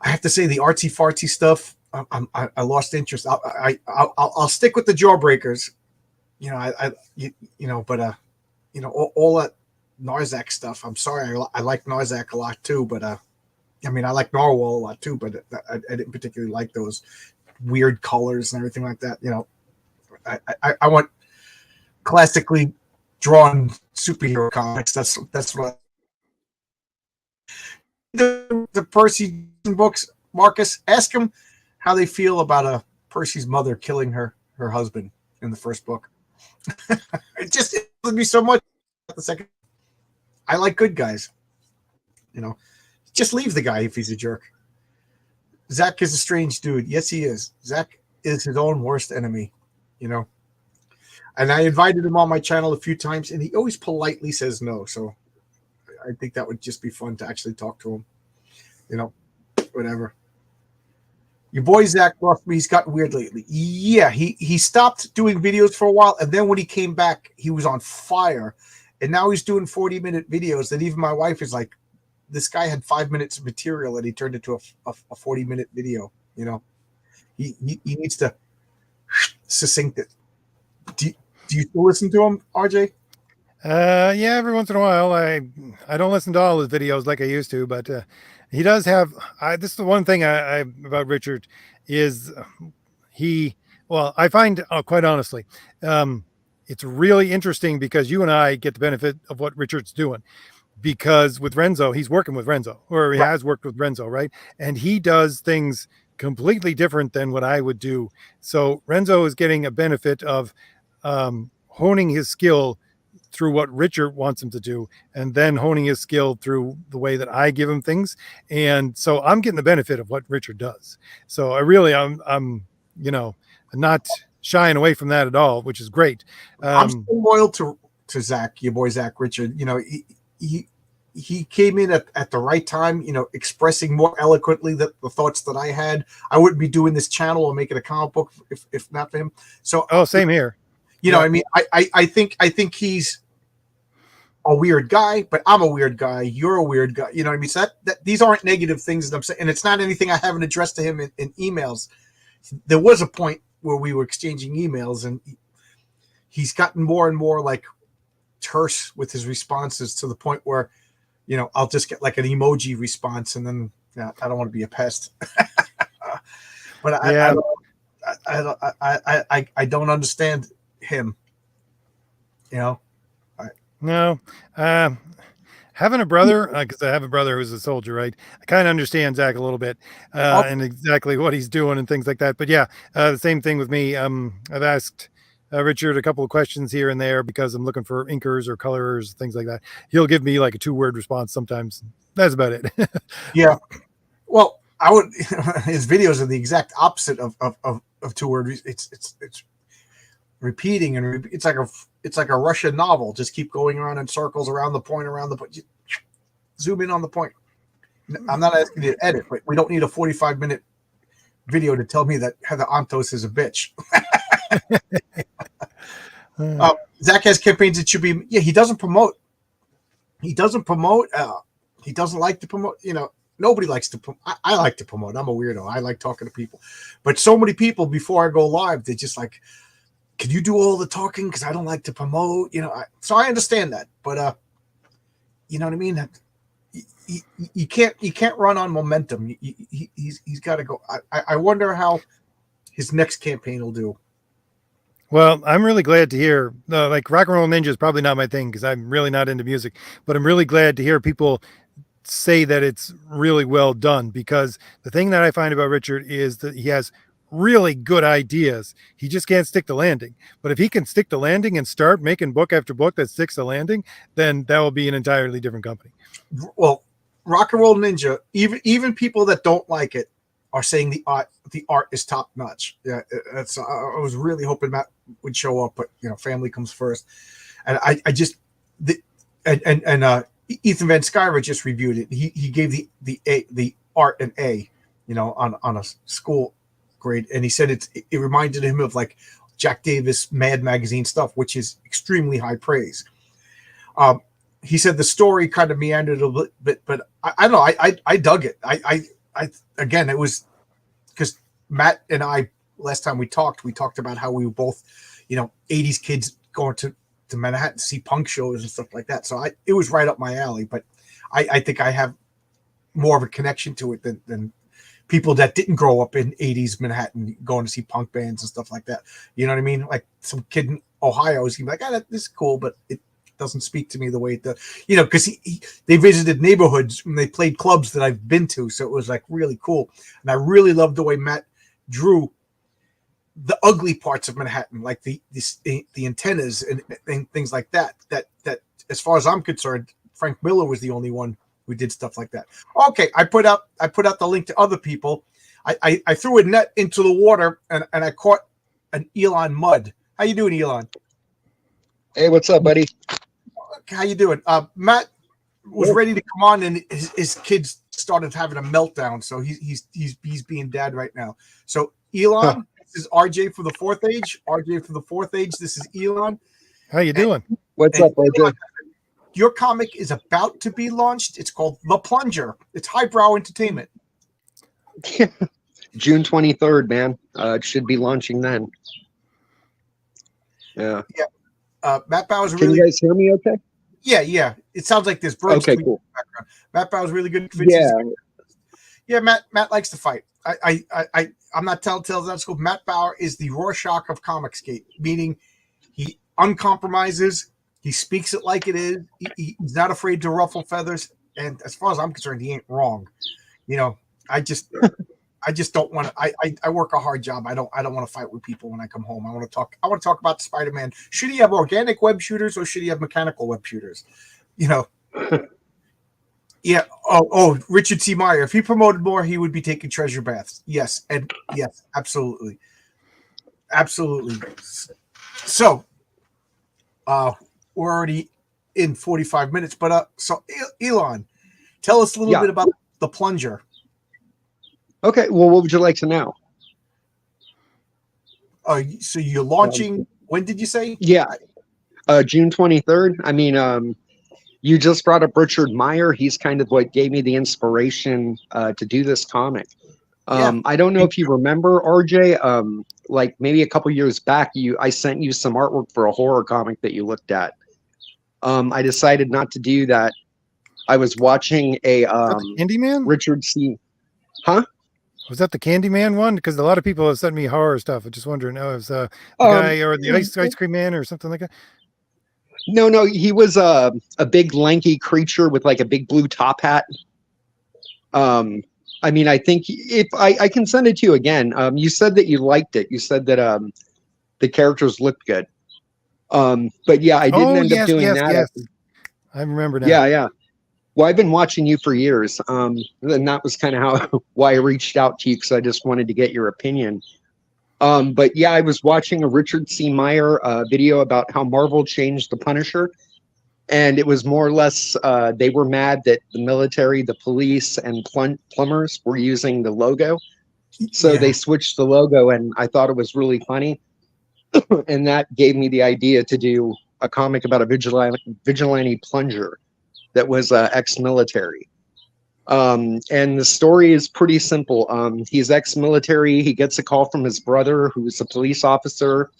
have to say the artsy fartsy stuff, I lost interest. I'll stick with the Jawbreakers. All that Narzak stuff. I'm sorry. I like Narzak a lot too, but I like Narwhal a lot too, but I didn't particularly like those weird colors and everything like that. I want classically drawn superhero comics. That's what the Percy books. Marcus, ask them how they feel about Percy's mother killing her husband in the first book. It would be so much. The second, I like good guys. Just leave the guy if he's a jerk. Zach is a strange dude. Yes, he is. Zach is his own worst enemy, And I invited him on my channel a few times, and he always politely says no. So I think that would just be fun to actually talk to him. Whatever. Your boy Zach lost me. He's gotten weird lately. Yeah, he stopped doing videos for a while, and then when he came back, he was on fire. And now he's doing 40-minute videos. And even my wife is like, this guy had 5 minutes of material and he turned it to a 40-minute video. He needs to succinct it. Do you still listen to him, RJ? Yeah, every once in a while. I don't listen to all his videos like I used to, but he does have. This is the one thing I about Richard is I find quite honestly, it's really interesting because you and I get the benefit of what Richard's doing. Because with Renzo, he's working with Renzo, or he has worked with Renzo, right? And he does things completely different than what I would do. So Renzo is getting a benefit of honing his skill through what Richard wants him to do, and then honing his skill through the way that I give him things. And so I'm getting the benefit of what Richard does. So I'm not shying away from that at all, which is great. I'm still loyal to Zach, your boy Zach Richard. He came in at the right time, expressing more eloquently the thoughts that I had. I wouldn't be doing this channel or making a comic book if not for him. So same here. I mean, I think he's a weird guy, but I'm a weird guy. You're a weird guy. You know what I mean? So that these aren't negative things that I'm saying, and it's not anything I haven't addressed to him in emails. There was a point where we were exchanging emails, and he's gotten more and more like terse with his responses to the point where, I'll just get like an emoji response, and then I don't want to be a pest. But I don't understand him. No. Having a brother, because I have a brother who's a soldier, right? I kind of understand Zach a little bit and exactly what he's doing and things like that. But yeah, the same thing with me. I've asked Richard a couple of questions here and there because I'm looking for inkers or colorers, things like that. He'll give me like a 2-word response sometimes. That's about it. Yeah. Well, I would. His videos are the exact opposite of 2-word. It's repeating and it's like a Russian novel. Just keep going around in circles around the point. Zoom in on the point. I'm not asking you to edit, but we don't need a 45-minute video to tell me that Heather Antos is a bitch. Zach has campaigns that should be. Yeah, he doesn't promote. He doesn't like to promote. Nobody likes to. I like to promote. I'm a weirdo. I like talking to people, but so many people before I go live, they're just like, "Can you do all the talking?" Because I don't like to promote. So I understand that, but you know what I mean. You can't run on momentum. He's got to go. I wonder how his next campaign will do. Well, I'm really glad to hear, like Rock and Roll Ninja is probably not my thing because I'm really not into music, but I'm really glad to hear people say that it's really well done, because the thing that I find about Richard is that he has really good ideas. He just can't stick the landing. But if he can stick the landing and start making book after book that sticks the landing, then that will be an entirely different company. Well, Rock and Roll Ninja, even people that don't like it are saying the art is top notch. Yeah, that's. I was really hoping Matt would show up, but family comes first. And Ethan Van Skyver just reviewed it. He gave the art an A, on a school grade, and he said it reminded him of like Jack Davis Mad Magazine stuff, which is extremely high praise. He said the story kind of meandered a little bit, but I don't know. I dug it. Again, it was because Matt and I, last time we talked about how we were both, 80s kids going to Manhattan to see punk shows and stuff like that. So it was right up my alley, but I think I have more of a connection to it than people that didn't grow up in 80s Manhattan going to see punk bands and stuff like that. You know what I mean? Like some kid in Ohio is like, this is cool, but it doesn't speak to me the way it does, because they visited neighborhoods and they played clubs that I've been to. So it was like really cool. And I really loved the way Matt drew the ugly parts of Manhattan, like the antennas and things like that as far as I'm concerned, Frank Miller was the only one who did stuff like that. Okay. I put out the link to other people. I threw a net into the water and I caught an Elon mud. How you doing, Elon? Hey, what's up, buddy? How you doing? Matt was ready to come on, and his kids started having a meltdown. So he's being dad right now. So Elon, this is RJ for the Fourth Age. RJ for the Fourth Age. This is Elon. How you doing? What's up, RJ? Elon, your comic is about to be launched. It's called The Plunger. It's highbrow entertainment. June 23rd, man. It should be launching then. Yeah. Matt Bauer's Can you guys hear me okay? Yeah. It sounds like there's birds okay, in cool. the background. Matt Bauer's really good. Yeah, Matt likes to fight. I'm not telling tales out of school. Matt Bauer is the Rorschach of Comicsgate, meaning he uncompromises. He speaks it like it is. He's not afraid to ruffle feathers. And as far as I'm concerned, he ain't wrong. I just don't want to. I work a hard job. I don't want to fight with people when I come home. I want to talk. I want to talk about Spider-Man. Should he have organic web shooters or should he have mechanical web shooters? You know. Yeah. Oh, Richard C. Meyer. If he promoted more, he would be taking treasure baths. Yes, and yes, absolutely, absolutely. So, we're already in 45 minutes, but so Elon, tell us a little bit about the plunger. Okay. Well, what would you like to know? So you're launching. When did you say? Yeah, June 23rd. I mean, you just brought up Richard Meyer. He's kind of what gave me the inspiration to do this comic. I don't know if you remember, RJ. Like maybe a couple years back, I sent you some artwork for a horror comic that you looked at. I decided not to do that. I was watching a Candyman? Richard C. Huh? Was that the Candyman one? Because a lot of people have sent me horror stuff. I'm just wondering, it was the guy or the ice cream man or something like that. No, he was a big lanky creature with like a big blue top hat. I mean, I think if I can send it to you again. You said that you liked it. You said that the characters looked good. But yeah, I didn't end up doing that. Yes. I remember now. Yeah. Well, I've been watching you for years. And that was kind of why I reached out to you, because I just wanted to get your opinion. But yeah, I was watching a Richard C. Meyer video about how Marvel changed the Punisher. And it was more or less, they were mad that the military, the police, and plumbers were using the logo. So they switched the logo, and I thought it was really funny. And that gave me the idea to do a comic about a vigilante plunger that was ex-military. And the story is pretty simple. He's ex-military. He gets a call from his brother, who's a police officer,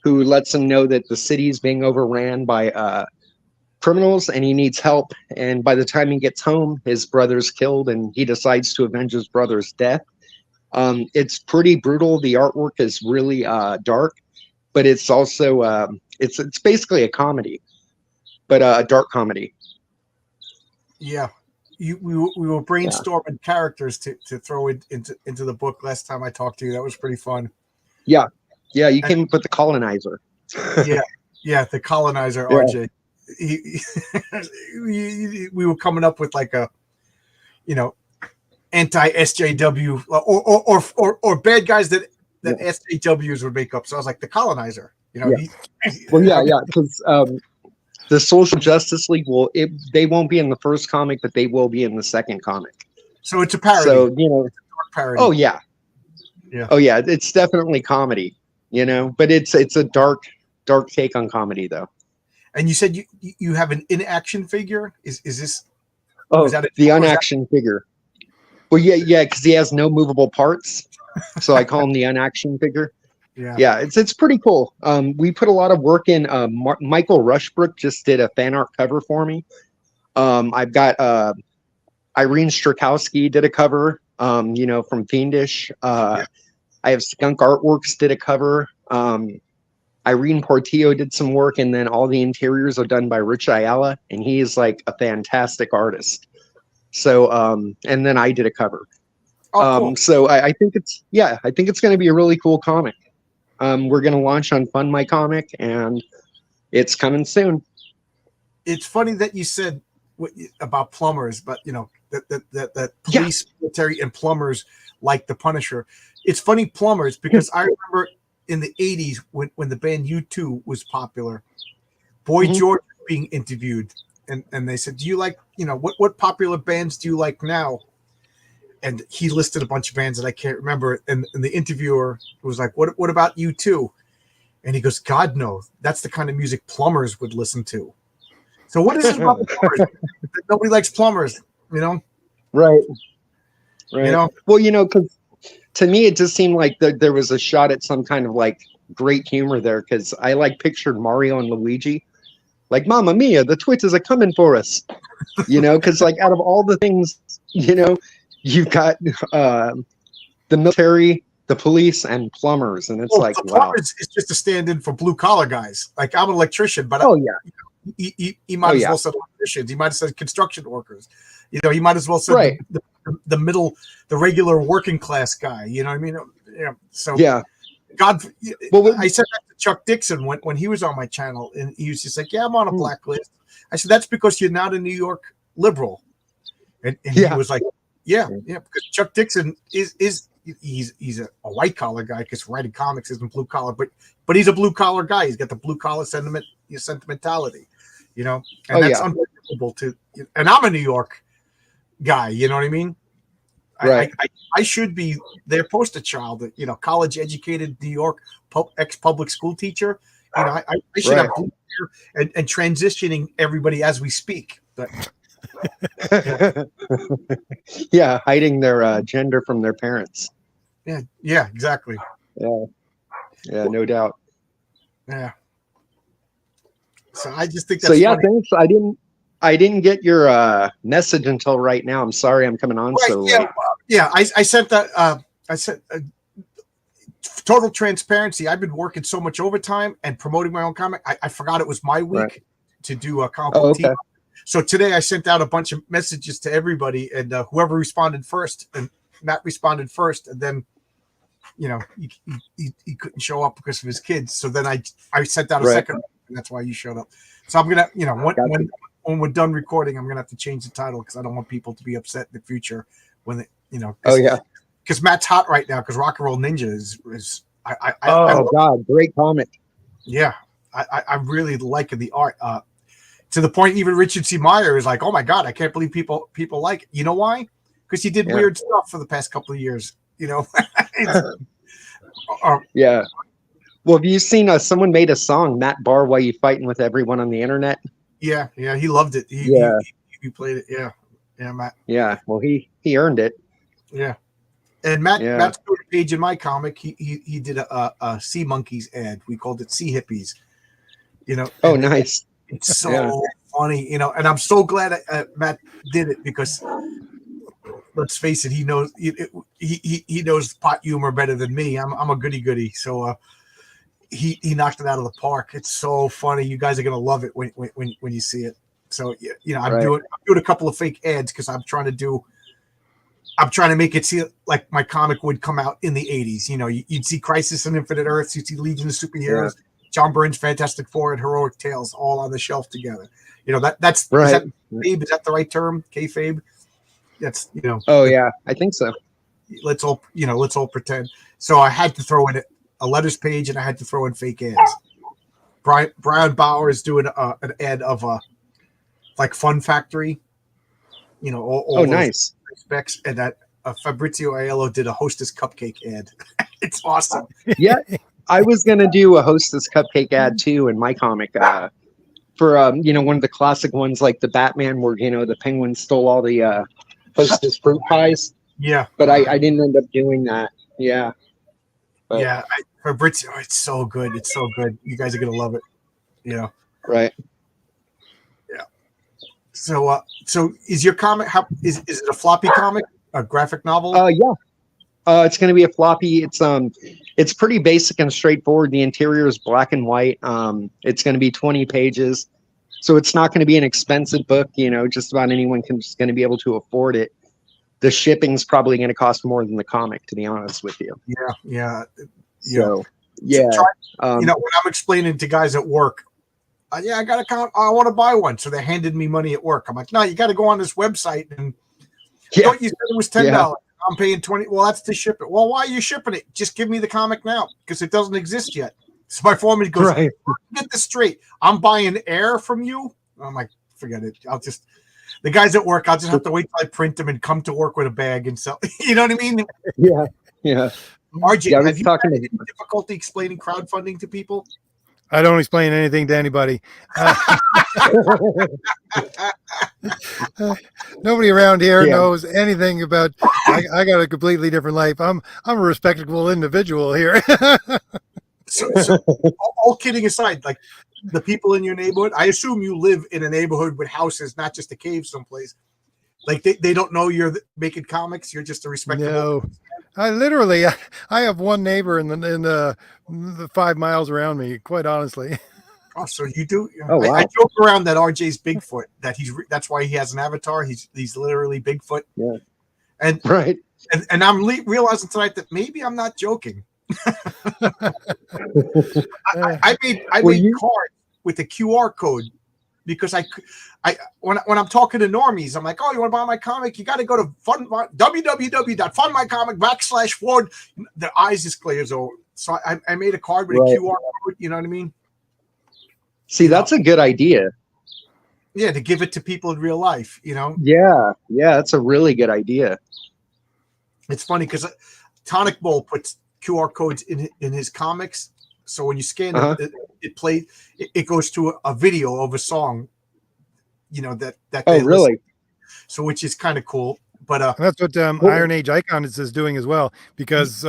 who lets him know that the city is being overran by criminals and he needs help. And by the time he gets home, his brother's killed and he decides to avenge his brother's death. It's pretty brutal. The artwork is really dark, but it's also it's basically a comedy, but a dark comedy. Yeah. We were brainstorming characters to throw into the book last time I talked to you. That was pretty fun. Yeah. You came up with the colonizer. The colonizer, RJ. We were coming up with like a, anti-SJW or bad guys that SJWs would make up. So I was like the colonizer. Because the Social Justice League they won't be in the first comic, but they will be in the second comic. So it's a parody. So it's a dark parody. Oh yeah. Oh yeah, it's definitely comedy. But it's a dark take on comedy though. And you said you have an in-action figure. Is this? Oh, is that the unaction figure? Well, yeah, because he has no movable parts, so I call him the unaction figure. Yeah, it's pretty cool. We put a lot of work in. Michael Rushbrook just did a fan art cover for me. I've got Irene Strakowski did a cover. From Fiendish. I have Skunk Artworks did a cover. Irene Portillo did some work, and then all the interiors are done by Rich Ayala, and he is like a fantastic artist. So, and then I did a cover. Cool. So I think it's going to be a really cool comic. We're going to launch on Fund My Comic, and it's coming soon. It's funny that you said about plumbers, but that police, military, and plumbers like the Punisher. It's funny, plumbers, because I remember in the 80s when the band U2 was popular, Boy George was being interviewed, and they said, do you like, what popular bands do you like now? And he listed a bunch of bands that I can't remember. And the interviewer was like, what about U2? And he goes, God, no, that's the kind of music plumbers would listen to. So what is it about plumbers? Nobody likes plumbers, Right. Well, because to me, it just seemed like there was a shot at some kind of like great humor there, because I pictured Mario and Luigi like, Mamma Mia, the Twitters are coming for us, because like out of all the things, you've got the military, the police, and plumbers, and it's wow. Plumbers is just a stand-in for blue collar guys. Like I'm an electrician, but you might as well say electricians. He might have said construction workers. You know, he might as well said Right. the middle, the regular working class guy. You know what I mean? Yeah. So Yeah. God, Well, I said that to Chuck Dixon when he was on my channel, and he was just like, "Yeah, I'm on a Hmm. blacklist." I said, "That's because you're not a New York liberal," and he Yeah. was like, "Yeah, because Chuck Dixon is he's a white collar guy because writing comics isn't blue collar, but he's a blue collar guy. He's got the blue collar sentimentality, you know, and that's unbelievable to. And I'm a New York guy, you know what I mean? Right. I should be their poster child, you know, college educated New York ex public school teacher. You know, I should have blue hair and transitioning everybody as we speak. But, yeah, hiding their gender from their parents. Yeah, exactly. Yeah, no doubt. Yeah. So I just think So that's yeah, funny. thanks. I didn't get your message until right now. I'm sorry I'm coming on so late. Yeah, I sent that. I said total transparency. I've been working so much overtime and promoting my own comic. I forgot it was my week to do a comic book team. So today I sent out a bunch of messages to everybody, and whoever responded first, and Matt responded first, and then you know he couldn't show up because of his kids. So then I sent out a second, and that's why you showed up. So I'm gonna, you know, when we're done recording, I'm gonna have to change the title because I don't want people to be upset in the future when they, you know. Because Matt's hot right now because Rock and Roll Ninja is God, great comic. Yeah, I'm really liking the art. To the point, even Richard C. Meyer is like, "Oh my God, I can't believe people like it." You know why? Because he did weird stuff for the past couple of years. You know. Yeah. Well, have you seen someone made a song, Matt Barr, Why You Fighting with Everyone on the Internet? Yeah, he loved it. He played it. Yeah, Matt. Yeah, well, he earned it. Yeah, and Matt's doing a page in my comic. He did a Sea Monkeys ad. We called it Sea Hippies. You know. Oh, nice. It's so funny, you know, and I'm so glad Matt did it because let's face it, he knows he knows pot humor better than me. I'm a goody, so he knocked it out of the park. It's so funny. You guys are gonna love it when you see it. So you know, I'm doing a couple of fake ads because I'm trying to make it seem like my comic would come out in the 80s. You know, you'd see Crisis on Infinite Earths, you'd see Legion of Superheroes. Yeah. John Byrne's Fantastic Four and Heroic Tales all on the shelf together. You know, that's right. Is that the right term? Kayfabe? That's, you know. Oh yeah, I think so. Let's all pretend. So I had to throw in a letters page and I had to throw in fake ads. Brian Bauer is doing an ad of like Fun Factory. You know, all nice specs, and that Fabrizio Aiello did a Hostess cupcake ad. It's awesome. Yeah. I was gonna do a Hostess cupcake ad too in my comic for you know, one of the classic ones like the Batman where, you know, the penguin stole all the Hostess fruit pies. Yeah, but I didn't end up doing that. Yeah, but, yeah. Fabrizio, it's so good. It's so good. You guys are gonna love it. Yeah. Right. Yeah. So is your comic? Is it a floppy comic? A graphic novel? Yeah. It's going to be a floppy. It's pretty basic and straightforward. The interior is black and white. It's going to be 20 pages, so it's not going to be an expensive book. You know, just about anyone is going to be able to afford it. The shipping's probably going to cost more than the comic, to be honest with you. Yeah. So, yeah. You know, when I'm explaining to guys at work, I got a comic. I want to buy one, so they handed me money at work. I'm like, no, you got to go on this website and. Don't you said it was $10? Yeah. I'm paying $20. Well, that's to ship it. Well, why are you shipping it? Just give me the comic now because it doesn't exist yet. So my foreman goes, get this straight. I'm buying air from you. I'm like, forget it. The guys at work, I'll just have to wait till I print them and come to work with a bag and sell. You know what I mean? Yeah. RJ, have you had any difficulty explaining crowdfunding to people? I don't explain anything to anybody. Nobody around here knows anything about. I got a completely different life. I'm a respectable individual here. so all kidding aside, like the people in your neighborhood, I assume you live in a neighborhood with houses, not just a cave someplace. Like they don't know you're making comics. You're just a respectable. No, I have one neighbor in the 5 miles around me. Quite honestly. Oh, so you do? Oh, wow. I joke around that RJ's Bigfoot. That's why he has an avatar. He's literally Bigfoot. Yeah. And right. And I'm realizing tonight that maybe I'm not joking. I made cards with a QR code because when I'm talking to normies, I'm like, oh, you want to buy my comic? You got to go to www.fundmycomic.com/Ford. The eyes just glaze over. So I made a card with a QR code. You know what I mean? See, that's a good idea. Yeah, to give it to people in real life. You know? Yeah, that's a really good idea. It's funny because Tonic Bowl puts QR codes in his comics. So when you scan it goes to a video of a song, you know, that oh, really? So which is kind of cool. But that's what Iron Age Icon is doing as well, because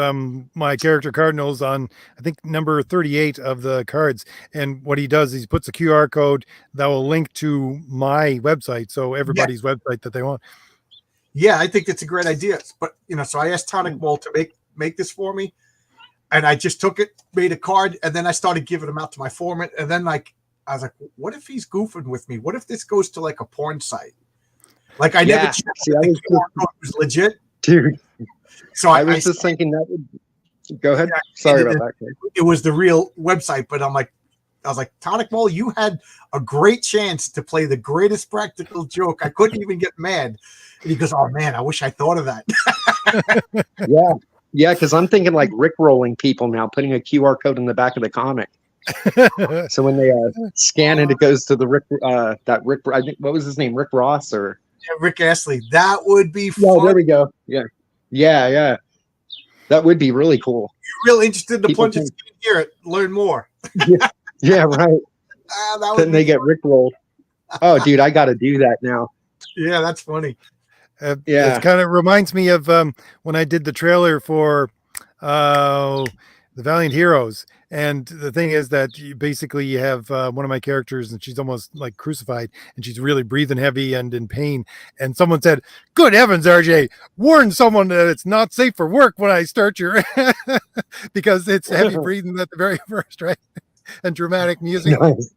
my character Cardinal's on, I think, number 38 of the cards. And what he does is he puts a QR code that will link to my website. So everybody's website that they want. Yeah, I think it's a great idea. But, you know, so I asked Tonic Bowl to make this for me. And I just took it, made a card, and then I started giving them out to my foreman. And then, like, I was like, what if he's goofing with me? What if this goes to, like, a porn site? Like, I never checked that the QR code was legit. Dude. So I was just thinking that would... Go ahead. Sorry about that. It was the real website, but I was like, Tonic Bowl, you had a great chance to play the greatest practical joke. I couldn't even get mad. And he goes, oh, man, I wish I thought of that. Yeah, because I'm thinking like Rickrolling people now, putting a QR code in the back of the comic. So when they scan it, it goes to the Rick, I think, what was his name? Rick Ross or? Yeah, Rick Astley. That would be fun. Oh, there we go. Yeah. That would be really cool. You're real interested in the plunges? Hear it. Learn more. Yeah, right. Then they get Rickrolled. Oh, dude, I got to do that now. Yeah, that's funny. It kind of reminds me of when I did the trailer for the Valiant Heroes. And the thing is that you have one of my characters, and she's almost like crucified, and she's really breathing heavy and in pain. And someone said, "Good heavens, RJ, warn someone that it's not safe for work when I start your," because it's heavy breathing at the very first, right? And dramatic music. Nice.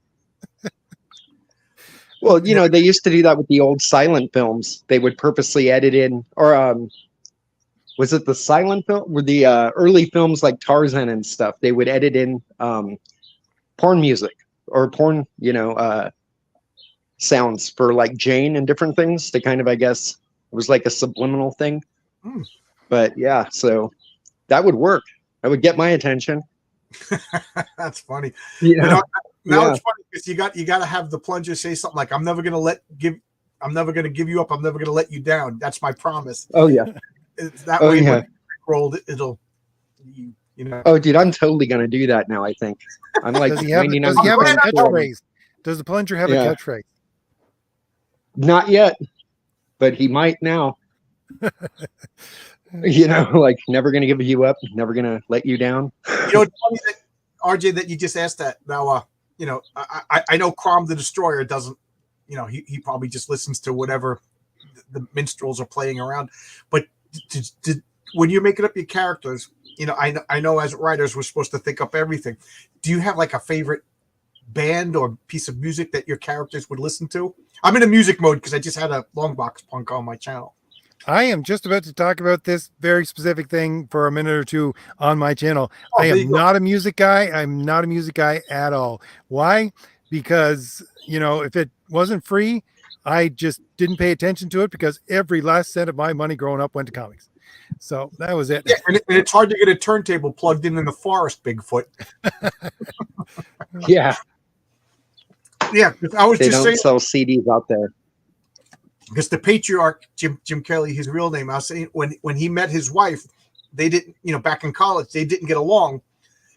Well, you know, they used to do that with the old silent films. They would purposely edit in, or was it the silent film? With the early films like Tarzan and stuff, they would edit in porn music or porn, sounds for like Jane and different things to kind of, I guess, it was like a subliminal thing. But yeah, so that would work. That would get my attention. That's funny. Yeah. Now it's funny because you got to have the plunger say something like, I'm never going to give you up. I'm never going to let you down. That's my promise. Oh yeah. That way when it's rolled, it'll, you know. Oh dude, I'm totally going to do that now. I think I'm like, does he have a catchphrase? Does the plunger have a catchphrase? Not yet, but he might now. Like never going to give you up, never going to let you down. It's funny that, RJ, that you just asked that. Now, I know Crom the Destroyer doesn't, he probably just listens to whatever the minstrels are playing around. But when you're making up your characters, I know as writers we're supposed to think up everything. Do you have like a favorite band or piece of music that your characters would listen to? I'm in a music mode because I just had a Long Box Punk on my channel. I am just about to talk about this very specific thing for a minute or two on my channel. I am not a music guy. I'm not a music guy at all. Why? Because, if it wasn't free, I just didn't pay attention to it because every last cent of my money growing up went to comics. So that was it. Yeah, and it's hard to get a turntable plugged in the forest, Bigfoot. Yeah. Yeah, I was they just don't saying. Sell CDs out there. Because the patriarch, Jim Kelly, his real name, I was saying when he met his wife, they didn't, back in college, they didn't get along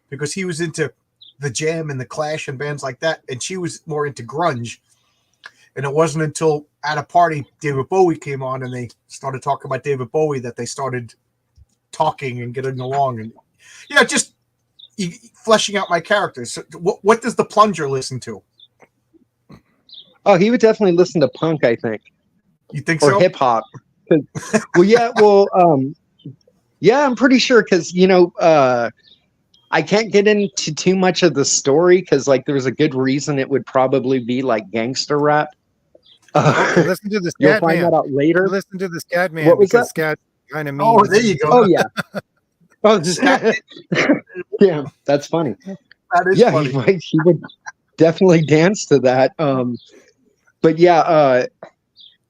because he was into the Jam and the Clash and bands like that, and she was more into grunge. And it wasn't until at a party David Bowie came on and they started talking about David Bowie that they started talking and getting along, and just fleshing out my characters. So what does the plunger listen to? Oh, he would definitely listen to punk, I think. You think or so? Hip hop. I'm pretty sure because I can't get into too much of the story because like there's a good reason it would probably be like gangster rap. Okay, listen to the You'll Scat find Man. that out later. Listen to the Scat Man What was because that? Scat kind of Oh, means. there you go. Oh yeah. Oh, Scat- yeah, that's funny. That is Yeah, funny. he would definitely dance to that. But yeah,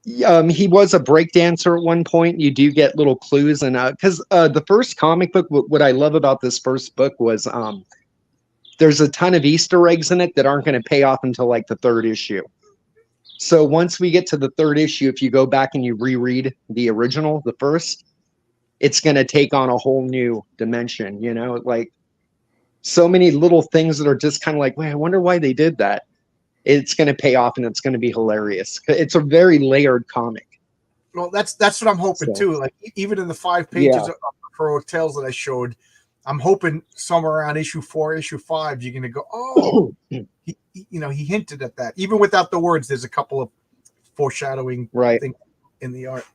he was a break dancer at one point. You do get little clues, and because the first comic book, what I love about this first book was there's a ton of Easter eggs in it that aren't going to pay off until like the third issue. So once we get to the third issue, if you go back and you reread the original, the first, it's going to take on a whole new dimension. You know, like so many little things that are just kind of like, wait, I wonder why they did that. It's going to pay off and it's going to be hilarious. It's a very layered comic. Well, that's what I'm hoping too. Like even in the 5 pages of Heroic Tales that I showed, I'm hoping somewhere around issue 4, issue 5, you're gonna go, oh, he hinted at that. Even without the words, there's a couple of foreshadowing things in the art.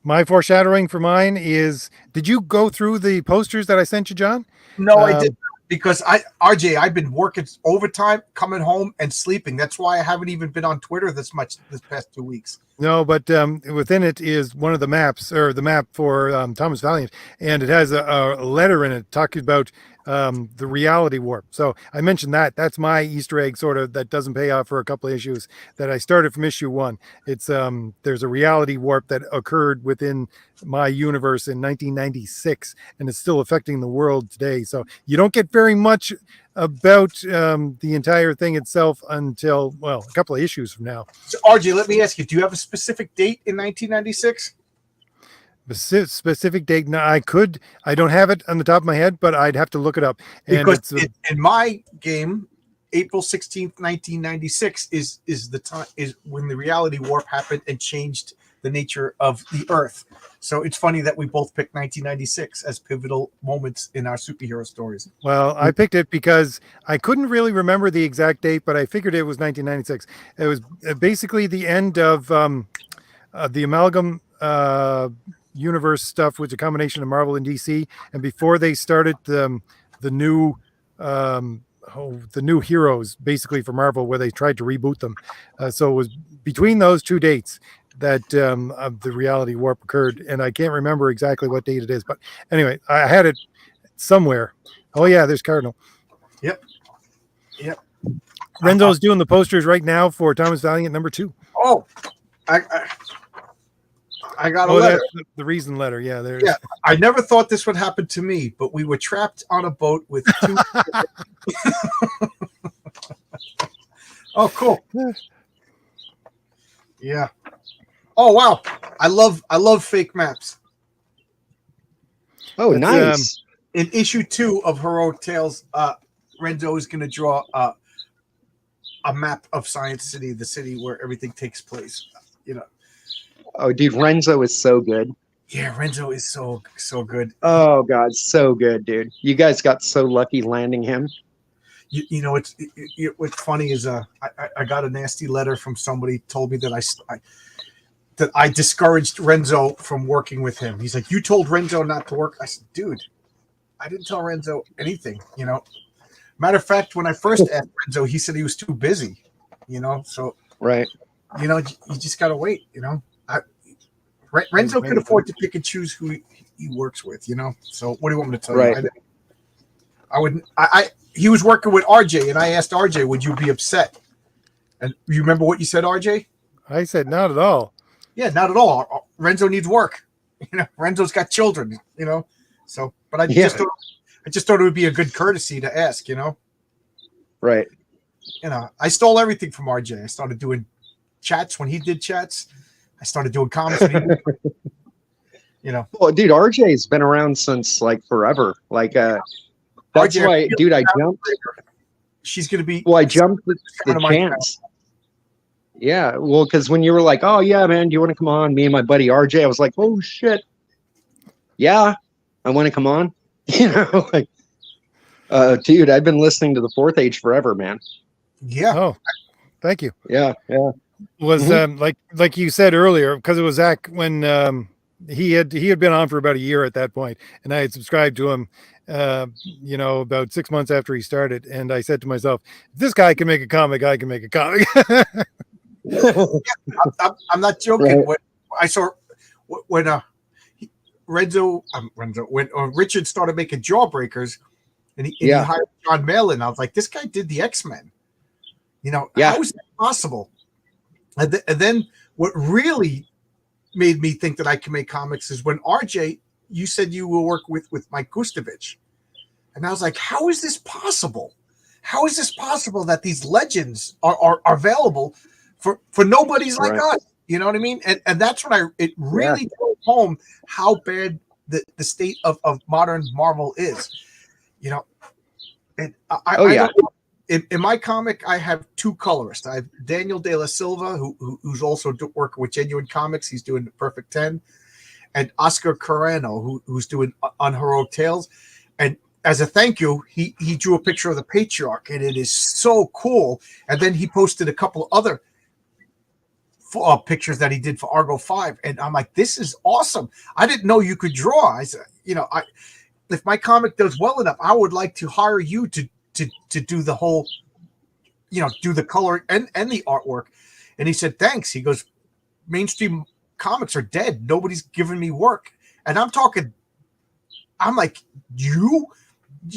My foreshadowing for mine is: did you go through the posters that I sent you, John? No, I didn't, because I've been working overtime, coming home and sleeping. That's why I haven't even been on Twitter this much this past 2 weeks. No, but within it is one of the maps, or the map for Thomas Valiant, and it has a letter in it talking about the reality warp. So I mentioned that. That's my Easter egg, sort of, that doesn't pay off for a couple of issues that I started from issue 1. It's there's a reality warp that occurred within my universe in 1996, and it's still affecting the world today. So you don't get very much about the entire thing itself until, well, a couple of issues from now. So RJ, let me ask you, do you have a specific date in 1996? Specific date? No, I don't have it on the top of my head, but I'd have to look it up. And because in my game, April 16th, 1996 is the time, is when the reality warp happened and changed the nature of the Earth. So it's funny that we both picked 1996 as pivotal moments in our superhero stories. Well, I picked it because I couldn't really remember the exact date, but I figured it was 1996. It was basically the end of the Amalgam universe stuff, which is a combination of Marvel and DC, and before they started the new heroes, basically, for Marvel, where they tried to reboot them. So it was between those 2 dates that the reality warp occurred, and I can't remember exactly what date it is, but anyway, I had it somewhere. Oh yeah, there's Cardinal. Yep. Renzo's doing the posters right now for Thomas Valiant #2. Oh, I got a letter. The reason letter. Yeah, there's. Yeah, I never thought this would happen to me, but we were trapped on a boat with 2. Oh, cool. Yeah. Oh wow, I love fake maps. Oh, nice. In issue 2 of Heroic Tales, Renzo is going to draw a map of Science City, the city where everything takes place. You know. Oh, dude, Renzo is so good. Yeah, Renzo is so good. Oh God, so good, dude. You guys got so lucky landing him. You know, what's funny is I got a nasty letter from somebody told me that I discouraged Renzo from working with him. He's like, you told Renzo not to work. I said, dude, I didn't tell Renzo anything. You know, matter of fact, when I first asked Renzo, he said he was too busy. You know, so right. You know, you just gotta wait. You know, Renzo could afford to pick and choose who he works with. You know, so what do you want me to tell you? I wouldn't. He was working with RJ, and I asked RJ, would you be upset? And you remember what you said, RJ? I said, not at all. Yeah, not at all. Renzo needs work. You know, Renzo's got children, you know. So, but I just thought it would be a good courtesy to ask, you know. Right. You know, I stole everything from RJ. I started doing chats when he did chats. I started doing comments when he did, you know. Well, dude, RJ's been around since like forever. Like that's RJ, why, dude, I jumped. She's gonna be. Well, I jumped the chance. Yeah, well, because when you were like, "Oh yeah, man, do you want to come on?" Me and my buddy RJ, I was like, "Oh shit, yeah, I want to come on." You know, like, dude, I've been listening to the Fourth Age forever, man. Yeah. Oh, thank you. Yeah. Was like you said earlier, because it was Zach when he had been on for about a year at that point, and I had subscribed to him, about 6 months after he started. And I said to myself, if this guy can make a comic, I can make a comic. I'm not joking. Right. When I saw when when Richard started making Jawbreakers, and he hired John Malin, I was like, this guy did the X-Men. How is that possible? And then what really made me think that I can make comics is when RJ, you said you will work with Mike Gustovich, and I was like, how is this possible? How is this possible that these legends are available for nobodies like us? You know what I mean? And that's when it really drove home how bad the state of modern Marvel is. And in my comic, I have two colorists. I have Daniel De La Silva, who's also working with Genuine Comics. He's doing the Perfect 10. And Oscar Carrano, who's doing Unheroic Tales. And as a thank you, he drew a picture of the Patriarch, and it is so cool. And then he posted a couple of other pictures that he did for Argo 5. And I'm like, this is awesome. I didn't know you could draw. I said, if my comic does well enough, I would like to hire you to do the whole, do the color and the artwork. And he said, thanks. He goes, mainstream comics are dead. Nobody's giving me work. And I'm like, you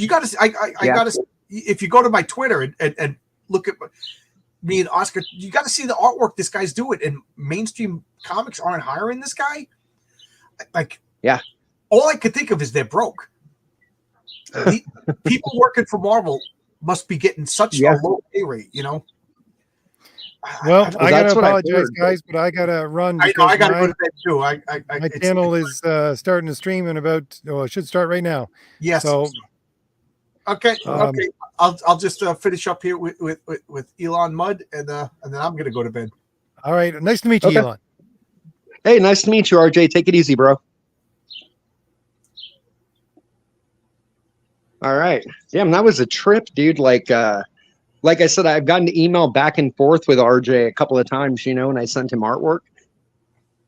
gotta, I gotta, if you go to my Twitter and look at me and Oscar, you got to see the artwork this guy's doing, and mainstream comics aren't hiring this guy. All I could think of is they're broke. People working for Marvel must be getting such a low pay rate, Well, I gotta apologize, guys, but I gotta run. I know, I gotta go to bed too. My channel is starting to stream in about. Oh, it should start right now. Yes. So, okay. I'll just finish up here with Elon Mudd, and then I'm gonna go to bed. All right. Nice to meet you, Elon. Hey, nice to meet you, RJ. Take it easy, bro. All right. Damn, that was a trip, dude. Like I said, I've gotten to email back and forth with RJ a couple of times, and I sent him artwork.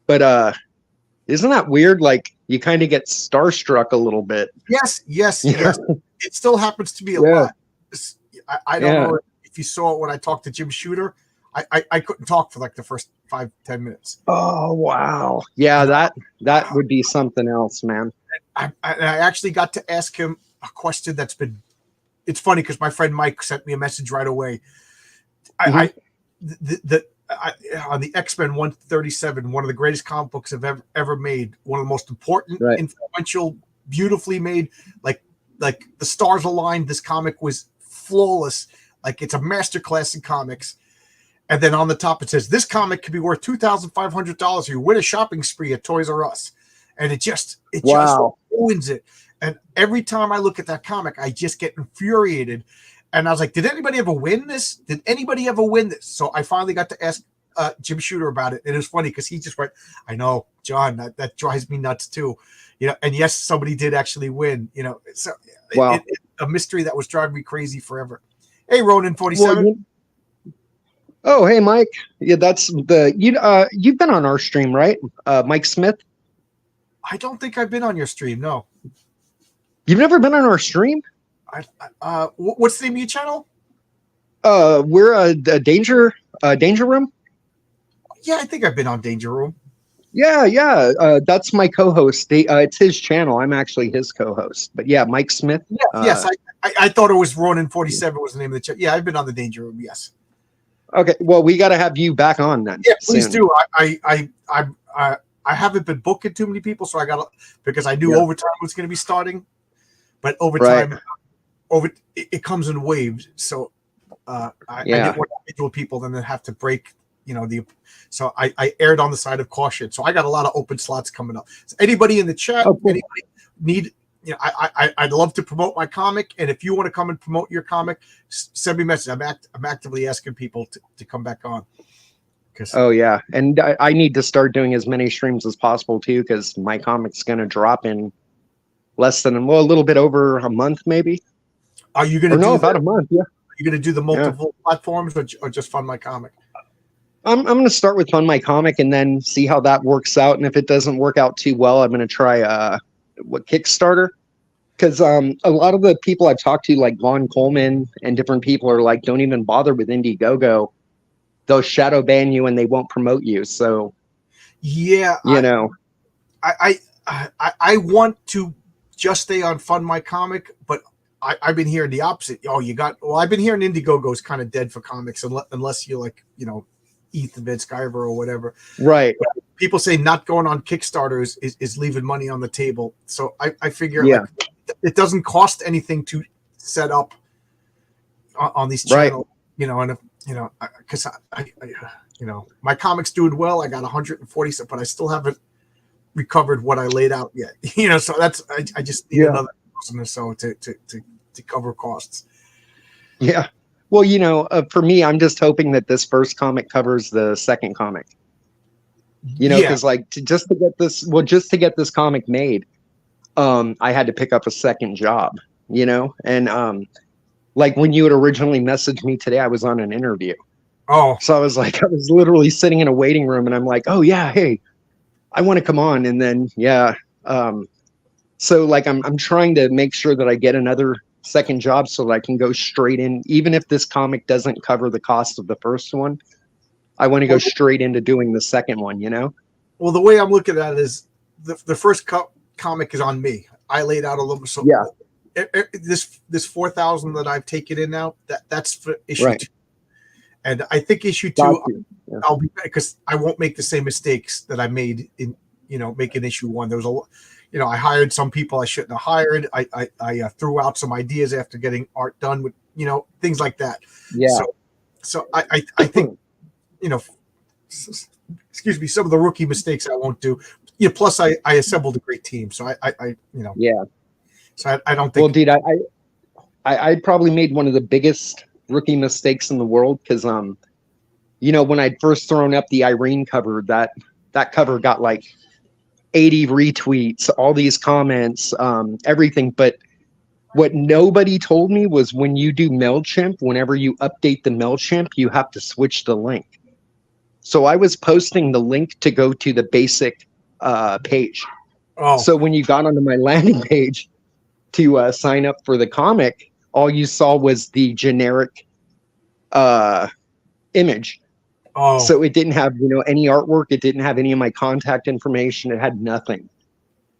But isn't that weird? Like, you kind of get starstruck a little bit. Yes. It still happens to me a lot. I don't know if you saw it when I talked to Jim Shooter. I couldn't talk for like the first 5-10 minutes. Oh, wow. Yeah, that would be something else, man. I actually got to ask him a question it's funny because my friend Mike sent me a message right away. On the X-Men 137, one of the greatest comic books I've ever made, one of the most important, influential, beautifully made, like the stars aligned. This comic was flawless. Like, it's a masterclass in comics. And then on the top it says, this comic could be worth $2,500 if you win a shopping spree at Toys R Us. And it just ruins it. And every time I look at that comic, I just get infuriated. And I was like, did anybody ever win this? Did anybody ever win this? So I finally got to ask Jim Shooter about it. And it was funny because he just went, I know, John, that drives me nuts too. And yes, somebody did actually win. So it's a mystery that was driving me crazy forever. Hey, Ronan 47. Oh, hey, Mike. Yeah, that's you've been on our stream, right? Mike Smith. I don't think I've been on your stream. No. You've never been on our stream? What's the name of your channel? We're a Danger Room. Yeah, I think I've been on Danger Room. Yeah. That's my co-host. It's his channel. I'm actually his co-host. But yeah, Mike Smith. Yes, I thought it was Ronan 47 was the name of the channel. Yeah, I've been on the Danger Room. Yes. Okay. Well, we got to have you back on then. Yeah, please do. I haven't been booking too many people, so because I knew overtime was going to be starting. But overtime, it comes in waves. So I didn't want individual people then have to break, so I aired on the side of caution. So I got a lot of open slots coming up. So anybody in the chat, anybody need, I'd love to promote my comic. And if you want to come and promote your comic, send me a message. I'm actively asking people to come back on. Oh yeah. And I need to start doing as many streams as possible too, because my comic's going to drop in less than a little bit over a month, maybe. Are you going to about a month? Yeah. Are you going to do the multiple platforms or just fund my comic? I'm going to start with Fund My Comic and then see how that works out. And if it doesn't work out too well, I'm going to try Kickstarter. Because a lot of the people I've talked to, like Vaughn Coleman and different people, are like, don't even bother with Indiegogo. They'll shadow ban you and they won't promote you. So, yeah, I want to just stay on Fund My Comic, but I've been hearing the opposite. I've been hearing Indiegogo is kind of dead for comics unless you like, Ethan Van Sciver or whatever. Right. People say not going on Kickstarter is leaving money on the table. So I figure like, it doesn't cost anything to set up on these channels, because my comic's doing well. I got 140, but I still haven't recovered what I laid out yet. So that's I just need another person or so to cover costs. Yeah. Well, for me, I'm just hoping that this first comic covers the second comic. Because just to get this comic made, I had to pick up a second job. And like when you had originally messaged me today, I was on an interview. Oh, so I was literally sitting in a waiting room, and I'm like, oh yeah, hey, I want to come on, and then so like I'm trying to make sure that I get another second job so that I can go straight in, even if this comic doesn't cover the cost of the first one. I want to go straight into doing the second one. Well, the way I'm looking at it is the first comic is on me. I laid out a little. So this 4,000 that I've taken in now, that's for issue 2. And I think issue 2, I'll be, because I won't make the same mistakes that I made in, making issue 1. There was I hired some people I shouldn't have hired. I threw out some ideas after getting art done with, things like that. Yeah. So I think, excuse me, some of the rookie mistakes I won't do. Plus I assembled a great team. So So I don't think. Well, dude, I probably made one of the biggest rookie mistakes in the world, because when I'd first thrown up the Irene cover, that cover got like 80 retweets, all these comments, everything. But what nobody told me was when you do MailChimp, whenever you update the MailChimp, you have to switch the link. So I was posting the link to go to the basic page. Oh. So when you got onto my landing page to sign up for the comic, all you saw was the generic image. Oh. So it didn't have, any artwork. It didn't have any of my contact information. It had nothing.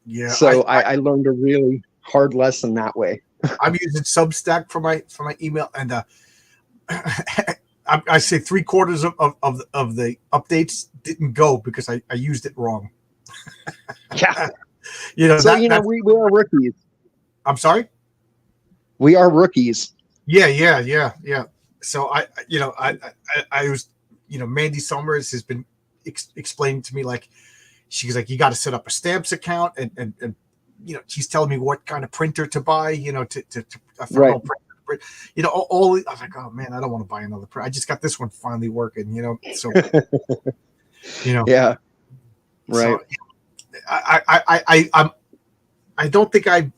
Yeah. So I learned a really hard lesson that way. I'm using Substack for my email, and I say 3/4 of the updates didn't go because I used it wrong. Yeah. So we are rookies. I'm sorry? We are rookies. Yeah. So I was, Mandy Summers has been explaining to me, like, she's like, you got to set up a stamps account, and she's telling me what kind of printer to buy, to right. Print, all I was like, oh man, I don't want to buy another printer. I just got this one finally working, so yeah, right. So, I don't think I've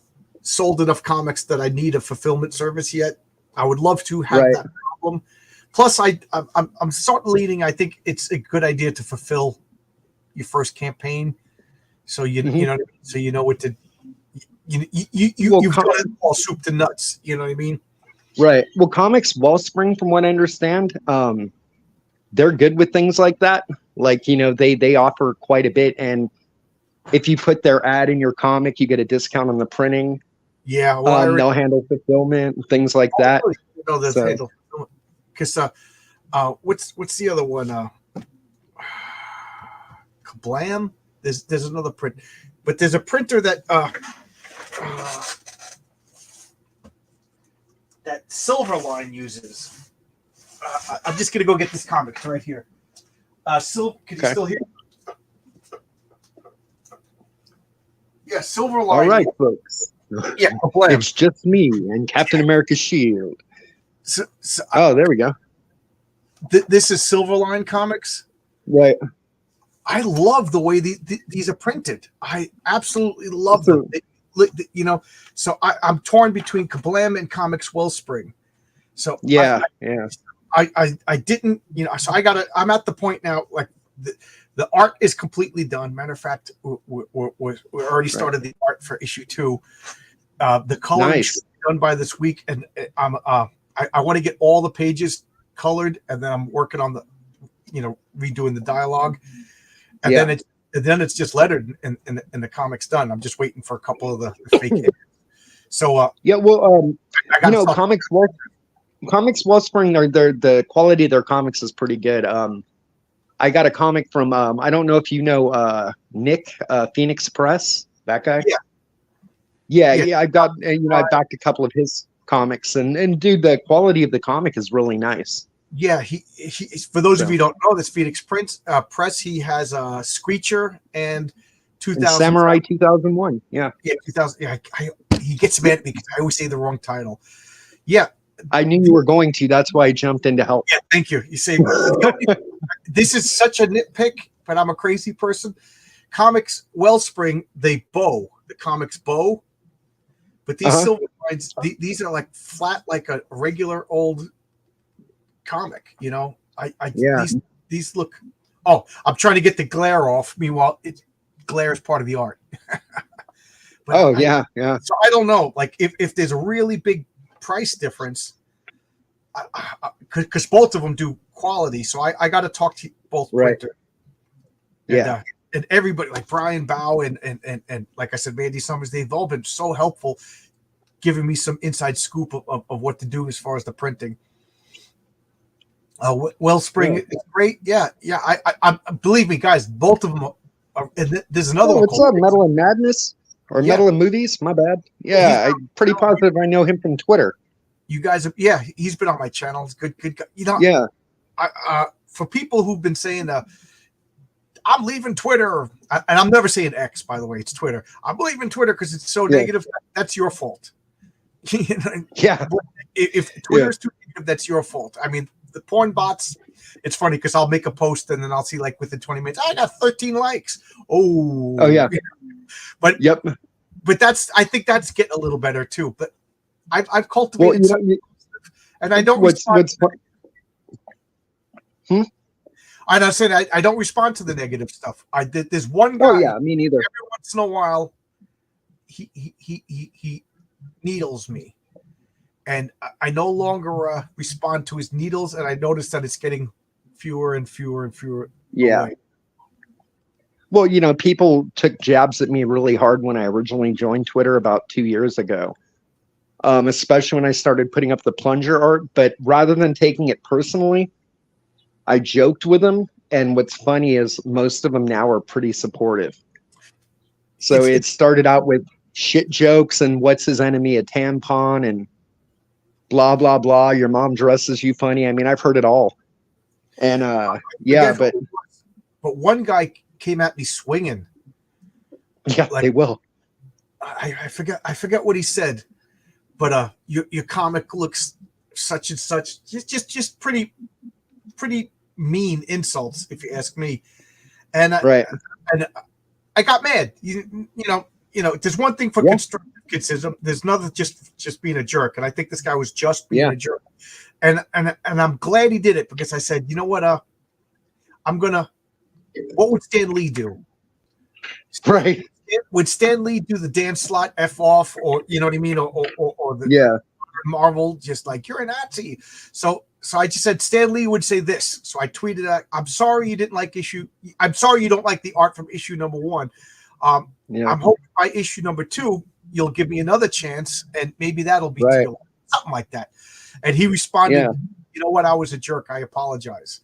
sold enough comics that I need a fulfillment service yet. I would love to have that problem. Plus, I'm sort of leaning. I think it's a good idea to fulfill your first campaign, so so you know what to. You've done it all soup to nuts. You know what I mean? Right. Well, Comics Wellspring, from what I understand, they're good with things like that. Like, they offer quite a bit, and if you put their ad in your comic, you get a discount on the printing. Yeah, well, they'll handle fulfillment, things like that. Handle because what's the other one? Kablam. There's another print, but there's a printer that that Silverline uses. I'm just gonna go get this comic. It's right here. Can you still hear? Yeah, Silverline. All right, folks. Yeah, Kablam. It's just me and Captain America's shield. So there we go. This is Silverline Comics. Right. I love the way these are printed. I absolutely love them. So I'm torn between Kablam and Comics Wellspring. So yeah. I didn't, so I'm at the point now, like the art is completely done. Matter of fact, we already started the art for issue 2. The coloring should be done by this week, and I want to get all the pages colored, and then I'm working on the, redoing the dialogue, and then it's just lettered, and the comic's done. I'm just waiting for a couple of the fake hits. So Comics Wellspring, the quality of their comics is pretty good. I got a comic from I don't know if you know Nick, Phoenix Press, that guy. Yeah. I've got I've backed a couple of his comics, and dude, the quality of the comic is really nice. Yeah, he for those of you who don't know, this Phoenix Press, he has Screecher and 2000 Samurai 2001. Yeah, 2000. Yeah, he gets mad at me because I always say the wrong title. Yeah, I knew you were going to. That's why I jumped in to help. Yeah, thank you. You say this is such a nitpick, but I'm a crazy person. Comics Wellspring, the comics bow, but these silver lines, these are like flat, like a regular old comic. These look. Oh, I'm trying to get the glare off. Meanwhile, glare is part of the art. Yeah. So I don't know, like if there's a really big price difference, because both of them do quality, so I got to talk to both printers. And everybody, like Brian Bow and like I said, Mandy Summers, they've all been so helpful, giving me some inside scoop of what to do as far as the printing. Wellspring is great. Yeah. I believe me, guys, both of them are, and there's another one. What's up, Metal and Madness or Metal and Movies? My bad. Yeah, I'm pretty positive I know him from Twitter. You guys, he's been on my channel. It's good guy. For people who've been saying, I'm leaving Twitter, and I'm never saying X, by the way, it's Twitter. I'm leaving Twitter because it's so negative. That's your fault. If Twitter's too negative, that's your fault. I mean, the porn bots, it's funny because I'll make a post and then I'll see, like, within 20 minutes, I got 13 likes. Oh yeah. But I think that's getting a little better too. But I've cultivated and I don't respond. And I said I don't respond to the negative stuff. There's one guy. Oh yeah, me neither. Every once in a while, he needles me, and I no longer respond to his needles. And I noticed that it's getting fewer and fewer and fewer. Yeah. Away. Well, people took jabs at me really hard when I originally joined Twitter about 2 years ago, especially when I started putting up the plunger art. But rather than taking it personally, I joked with them. And what's funny is most of them now are pretty supportive. So it started out with shit jokes and what's his enemy, a tampon, and blah, blah, blah. Your mom dresses you funny. I mean, I've heard it all. And but one guy came at me swinging. Yeah, like, they will. I forget what he said, but your comic looks such and such. Just pretty mean insults, if you ask me. And and I got mad. You know. There's one thing for constructive criticism. There's another just being a jerk. And I think this guy was just being a jerk. And I'm glad he did it, because I said, you know what? What would Stan Lee do? Right. Would Stan Lee do the Dan Slott F off, or you know what I mean, or the Marvel, just like, you're a Nazi? So I just said Stan Lee would say this. So I tweeted out, I'm sorry you don't like the art from issue number 1. I'm hoping by issue number 2 you'll give me another chance, and maybe that'll be something like that. And he responded, you know what, I was a jerk, I apologize.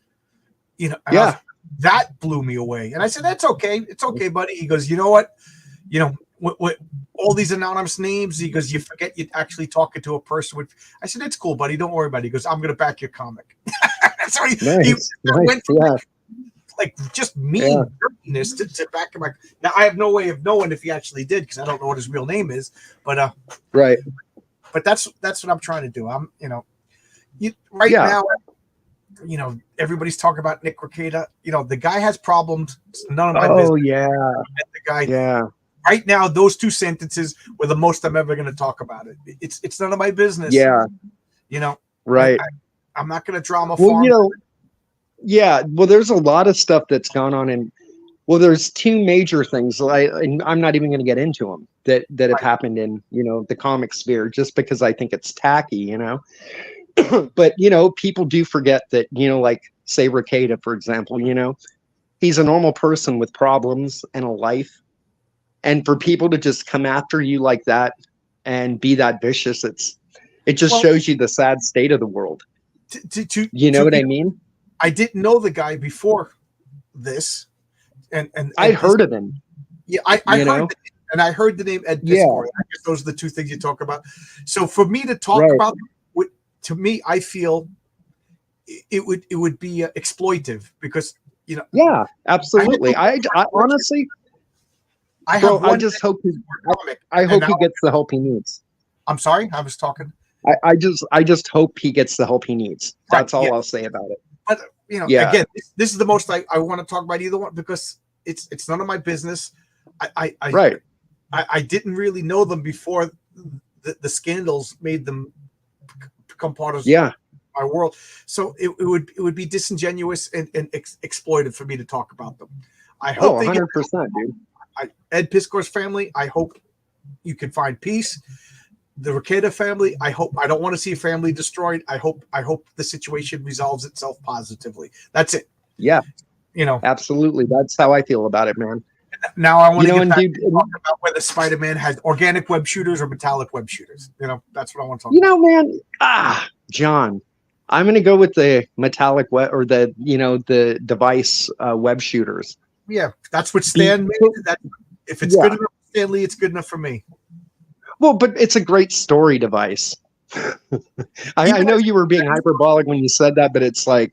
That blew me away. And I said, that's okay. It's okay, buddy. He goes, you know what? With all these anonymous names, he goes, you forget you're actually talking to a person. I said, it's cool, buddy. Don't worry about it. He goes, I'm going to back your comic. So he went from like just mean dirtiness to back him. Now, I have no way of knowing if he actually did, because I don't know what his real name is. But But that's what I'm trying to do. I'm now, everybody's talking about Nick Rekieta. The guy has problems. It's none of my business. Oh yeah, the guy. Yeah. Right now, those 2 sentences were the most I'm ever going to talk about it. It's none of my business. Yeah. Right. I'm not going to drama Well, farm. you know, yeah. Well, there's a lot of stuff that's gone on, and well, there's two major things. And I'm not even going to get into them that have happened in the comic sphere, just because I think it's tacky, But people do forget that like say Ricada, for example, he's a normal person with problems and a life, and for people to just come after you like that and be that vicious, it just shows you the sad state of the world. You know what I mean? I didn't know the guy before this, and I heard of him. Yeah, I heard the, and I heard the name Ed Piscor. I guess those are the two things you talk about. So for me to talk about, to me, I feel it would be exploitive because Yeah, absolutely. I honestly, I just hope I hope he gets the help he needs. I'm sorry, I was talking. I just hope he gets the help he needs. That's all I'll say about it. But again, this is the most I want to talk about either one, because it's none of my business. I didn't really know them before the scandals made them become part of my world. So it would be disingenuous and exploitive for me to talk about them. I hope 100%, dude. Ed Piscor's family, I hope you can find peace. The Ricada family, I don't want to see a family destroyed. I hope the situation resolves itself positively. That's it. Yeah. Absolutely. That's how I feel about it, man. Now I want to get back to talk about whether Spider-Man has organic web shooters or metallic web shooters. That's what I want to talk about. Man, John, I'm going to go with the metallic web, or the device web shooters. Yeah, that's what Stan made. If it's good enough for Stan Lee, it's good enough for me. Well, but it's a great story device. I know you were being hyperbolic when you said that, but it's like,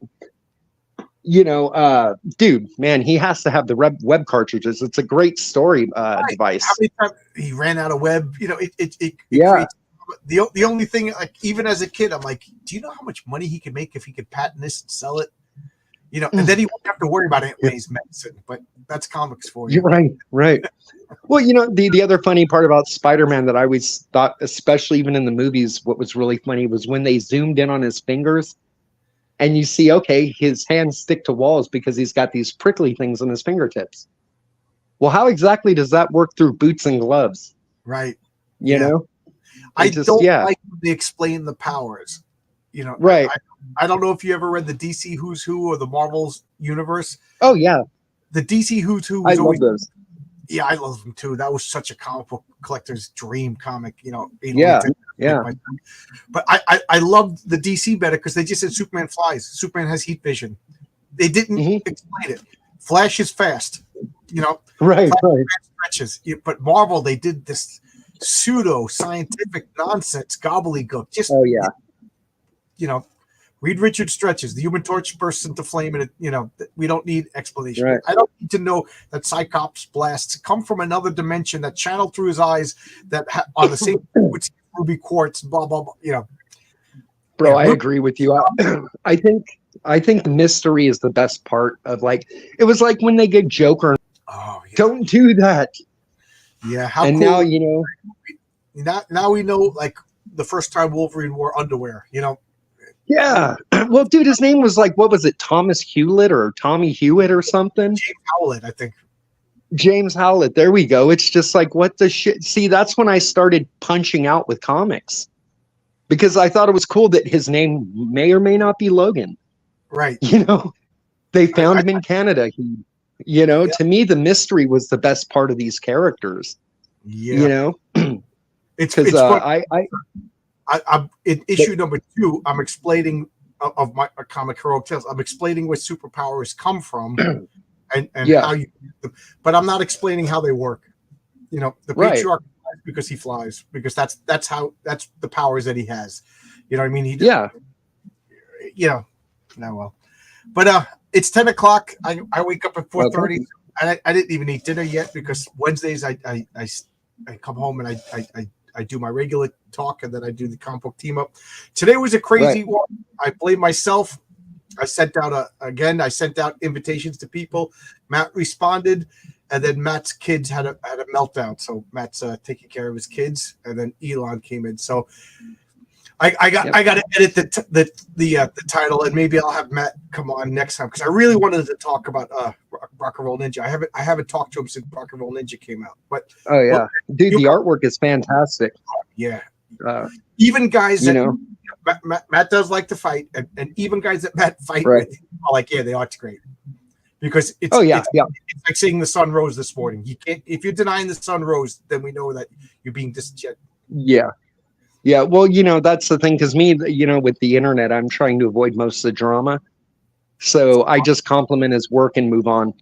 dude, man, he has to have the web cartridges. It's a great story device. How many times he ran out of web? It creates, the only thing, like, even as a kid, I'm like, do you know how much money he could make if he could patent this and sell it? And then he won't have to worry about Aunt May's medicine. But that's comics for you. You're right. Well, the other funny part about Spider-Man that I always thought, especially even in the movies, what was really funny was when they zoomed in on his fingers, and you see, okay, his hands stick to walls because he's got these prickly things on his fingertips. Well, how exactly does that work through boots and gloves? Right. You know? I don't like when they explain the powers. Right. I don't know if you ever read the DC Who's Who or the Marvel's universe. Oh, yeah. The DC Who's Who was love those. Yeah, I love them too. That was such a comic book collector's dream comic, Yeah. But I loved the DC better because they just said Superman flies. Superman has heat vision. They didn't explain it. Flash is fast, Right. Stretches. But Marvel, they did this pseudo scientific nonsense gobbledygook. Just Reed Richards stretches. The Human Torch bursts into flame, and we don't need explanation. Right. I don't need to know that Cyclops blasts come from another dimension that channeled through his eyes that on the same ruby quartz. Blah blah blah. Bro, I agree with you. I think the mystery is the best part of, like, it was like when they get Joker. Oh, yeah. Don't do that. Yeah. How and cool. Now we know, like, the first time Wolverine wore underwear. Yeah. Well, dude, his name was, like, what was it? Thomas Hewlett or Tommy Hewitt or something? James Howlett, I think. James Howlett. There we go. It's just like, what the shit? See, that's when I started punching out with comics, because I thought it was cool that his name may or may not be Logan. Right. They found him in Canada. To me, the mystery was the best part of these characters. Yeah. It's because I'm in issue number 2. I'm explaining of my comic Heroic Tales. I'm explaining where superpowers come from, and how you. But I'm not explaining how they work. The patriarch flies because he flies, because that's the powers that he has. You know what I mean? No, well, but it's 10 o'clock. I wake up at 4:30. Okay. I didn't even eat dinner yet, because Wednesdays I come home and I do my regular talk, and then I do the comic book team up. Today was a crazy one. I blame myself. I sent out invitations to people. Matt responded, and then Matt's kids had a meltdown. So Matt's taking care of his kids, and then Elon came in. So I got to edit the title, and maybe I'll have Matt come on next time because I really wanted to talk about Rock and Roll Ninja. I haven't talked to him since Rock and Roll Ninja came out. But oh yeah, dude, the artwork is fantastic. Yeah, even guys you that know, Matt does like to fight, and even guys that Matt fight right. with are like, yeah, they are great because it's it's like seeing the sun rose this morning. You can't if you're denying the sun rose, then we know that you're being disingenuous. Yeah, well, that's the thing, because me, with the internet, I'm trying to avoid most of the drama. So I just compliment his work and move on.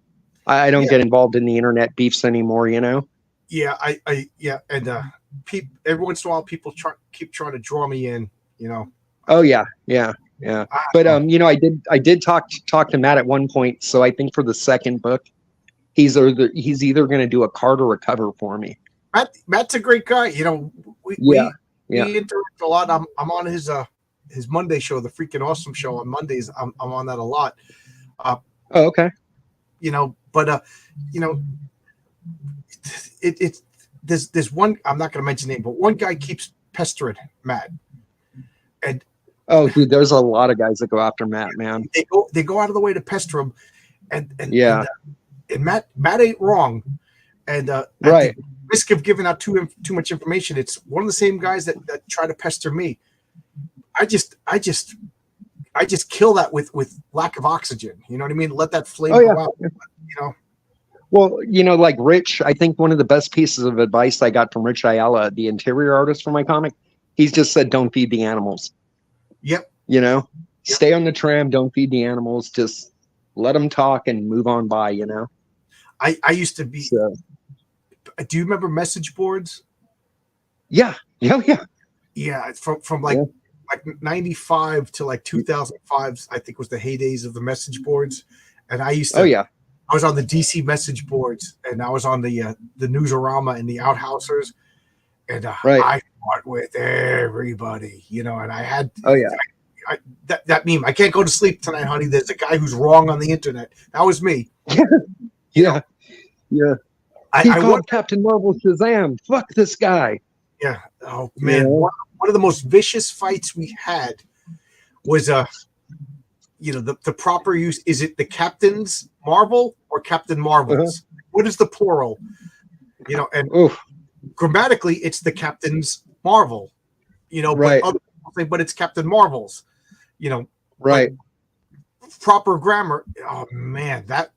I don't get involved in the internet beefs anymore, Yeah, and every once in a while, people keep trying to draw me in, Oh yeah. But I did talk to Matt at one point. So I think for the second book, he's either going to do a card or a cover for me. Matt's a great guy. We interact a lot. I'm on his Monday show, the Freaking Awesome Show on Mondays. I'm on that a lot. Oh, okay. There's one, I'm not going to mention name, but one guy keeps pestering Matt. And oh, dude, there's a lot of guys that go after Matt, man. They go out of the way to pester him, and Matt ain't wrong. And right. Risk of giving out too much information. It's one of the same guys that try to pester me. I just kill that with lack of oxygen. You know what I mean? Let that flame go out. Well, like Rich, I think one of the best pieces of advice I got from Rich Ayala, the interior artist for my comic, he's just said, don't feed the animals. Yep. Stay on the tram. Don't feed the animals. Just let them talk and move on by, I used to be. So. Do you remember message boards? Yeah. Yeah. From like 95 to like 2005, I think was the heydays of the message boards. And I used to. Oh yeah. I was on the DC message boards, and I was on the Newsarama and the Outhousers, and I fought with everybody, and I had. Oh yeah. That meme. I can't go to sleep tonight, honey. There's a guy who's wrong on the internet. That was me. Yeah. I called Captain Marvel Shazam. Fuck this guy. Yeah. Oh man, one of the most vicious fights we had was the proper use. Is it the Captain's Marvel or Captain Marvels? What is the plural? And grammatically, it's the Captain's Marvel. Right. But other people say, but it's Captain Marvel's. Right. Proper grammar. Oh man, that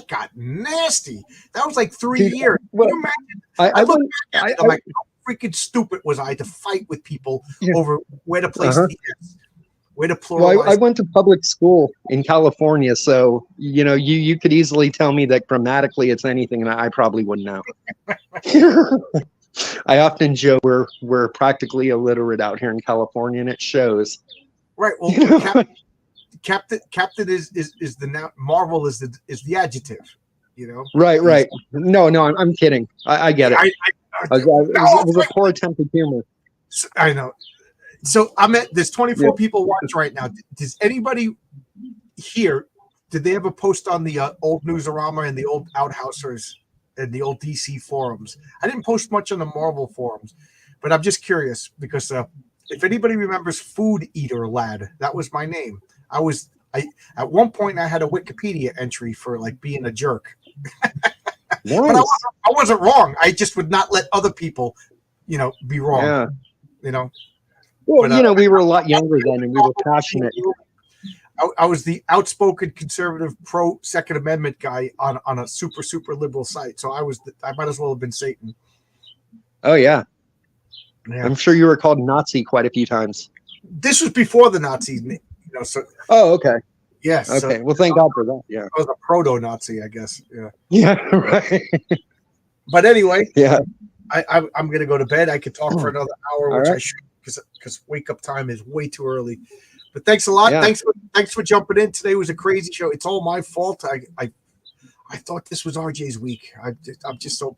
got nasty. That was like 3 years. Well, can you imagine? I look back at it, I'm like, how freaking stupid was I to fight with people over where to place the S, where to pluralize? Well, I went to public school in California, so you could easily tell me that grammatically it's anything, and I probably wouldn't know. I often joke we're practically illiterate out here in California, and it shows. Right. Well, Captain is the noun. Marvel is the adjective. Right. No, I'm kidding. I get it. It was a poor attempt at humor. I know. So there's 24 people watching right now. Does anybody here? Did they ever post on the old Newsarama and the old Outhousers and the old DC forums? I didn't post much on the Marvel forums, but I'm just curious because if anybody remembers Food Eater Lad, that was my name. At one point I had a Wikipedia entry for like being a jerk. Nice. But I wasn't wrong. I just would not let other people, be wrong. Yeah. Well, we were a lot younger then, and we were passionate. I was the outspoken conservative pro Second Amendment guy on a super liberal site. So I might as well have been Satan. Oh yeah. I'm sure you were called Nazi quite a few times. This was before the Nazis. So. Oh, okay. Yes. Okay. Well, thank God for that. Yeah. I was a proto-Nazi, I guess. Yeah. Yeah. Right. But anyway. Yeah. I'm gonna go to bed. I could talk for another hour, which right. I should, because wake up time is way too early. But thanks a lot. Yeah. Thanks for jumping in. Today was a crazy show. It's all my fault. I thought this was RJ's week. I'm just so.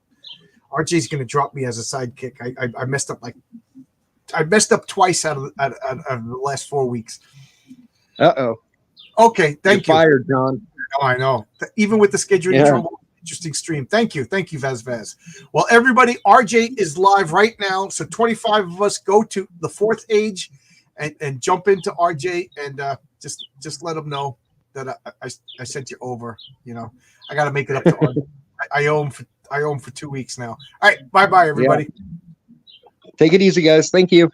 RJ's gonna drop me as a sidekick. I messed up I messed up twice out of the last 4 weeks. Uh-oh. Okay, thank you. Fired, John. Oh, I know. Even with the scheduling trouble, interesting stream. Thank you, Vaz. Well, everybody, RJ is live right now. So 25 of us go to the Fourth Age and jump into RJ and just let him know that I sent you over. You know, I got to make it up to RJ. I owe him for 2 weeks now. All right, bye everybody. Yeah. Take it easy, guys. Thank you.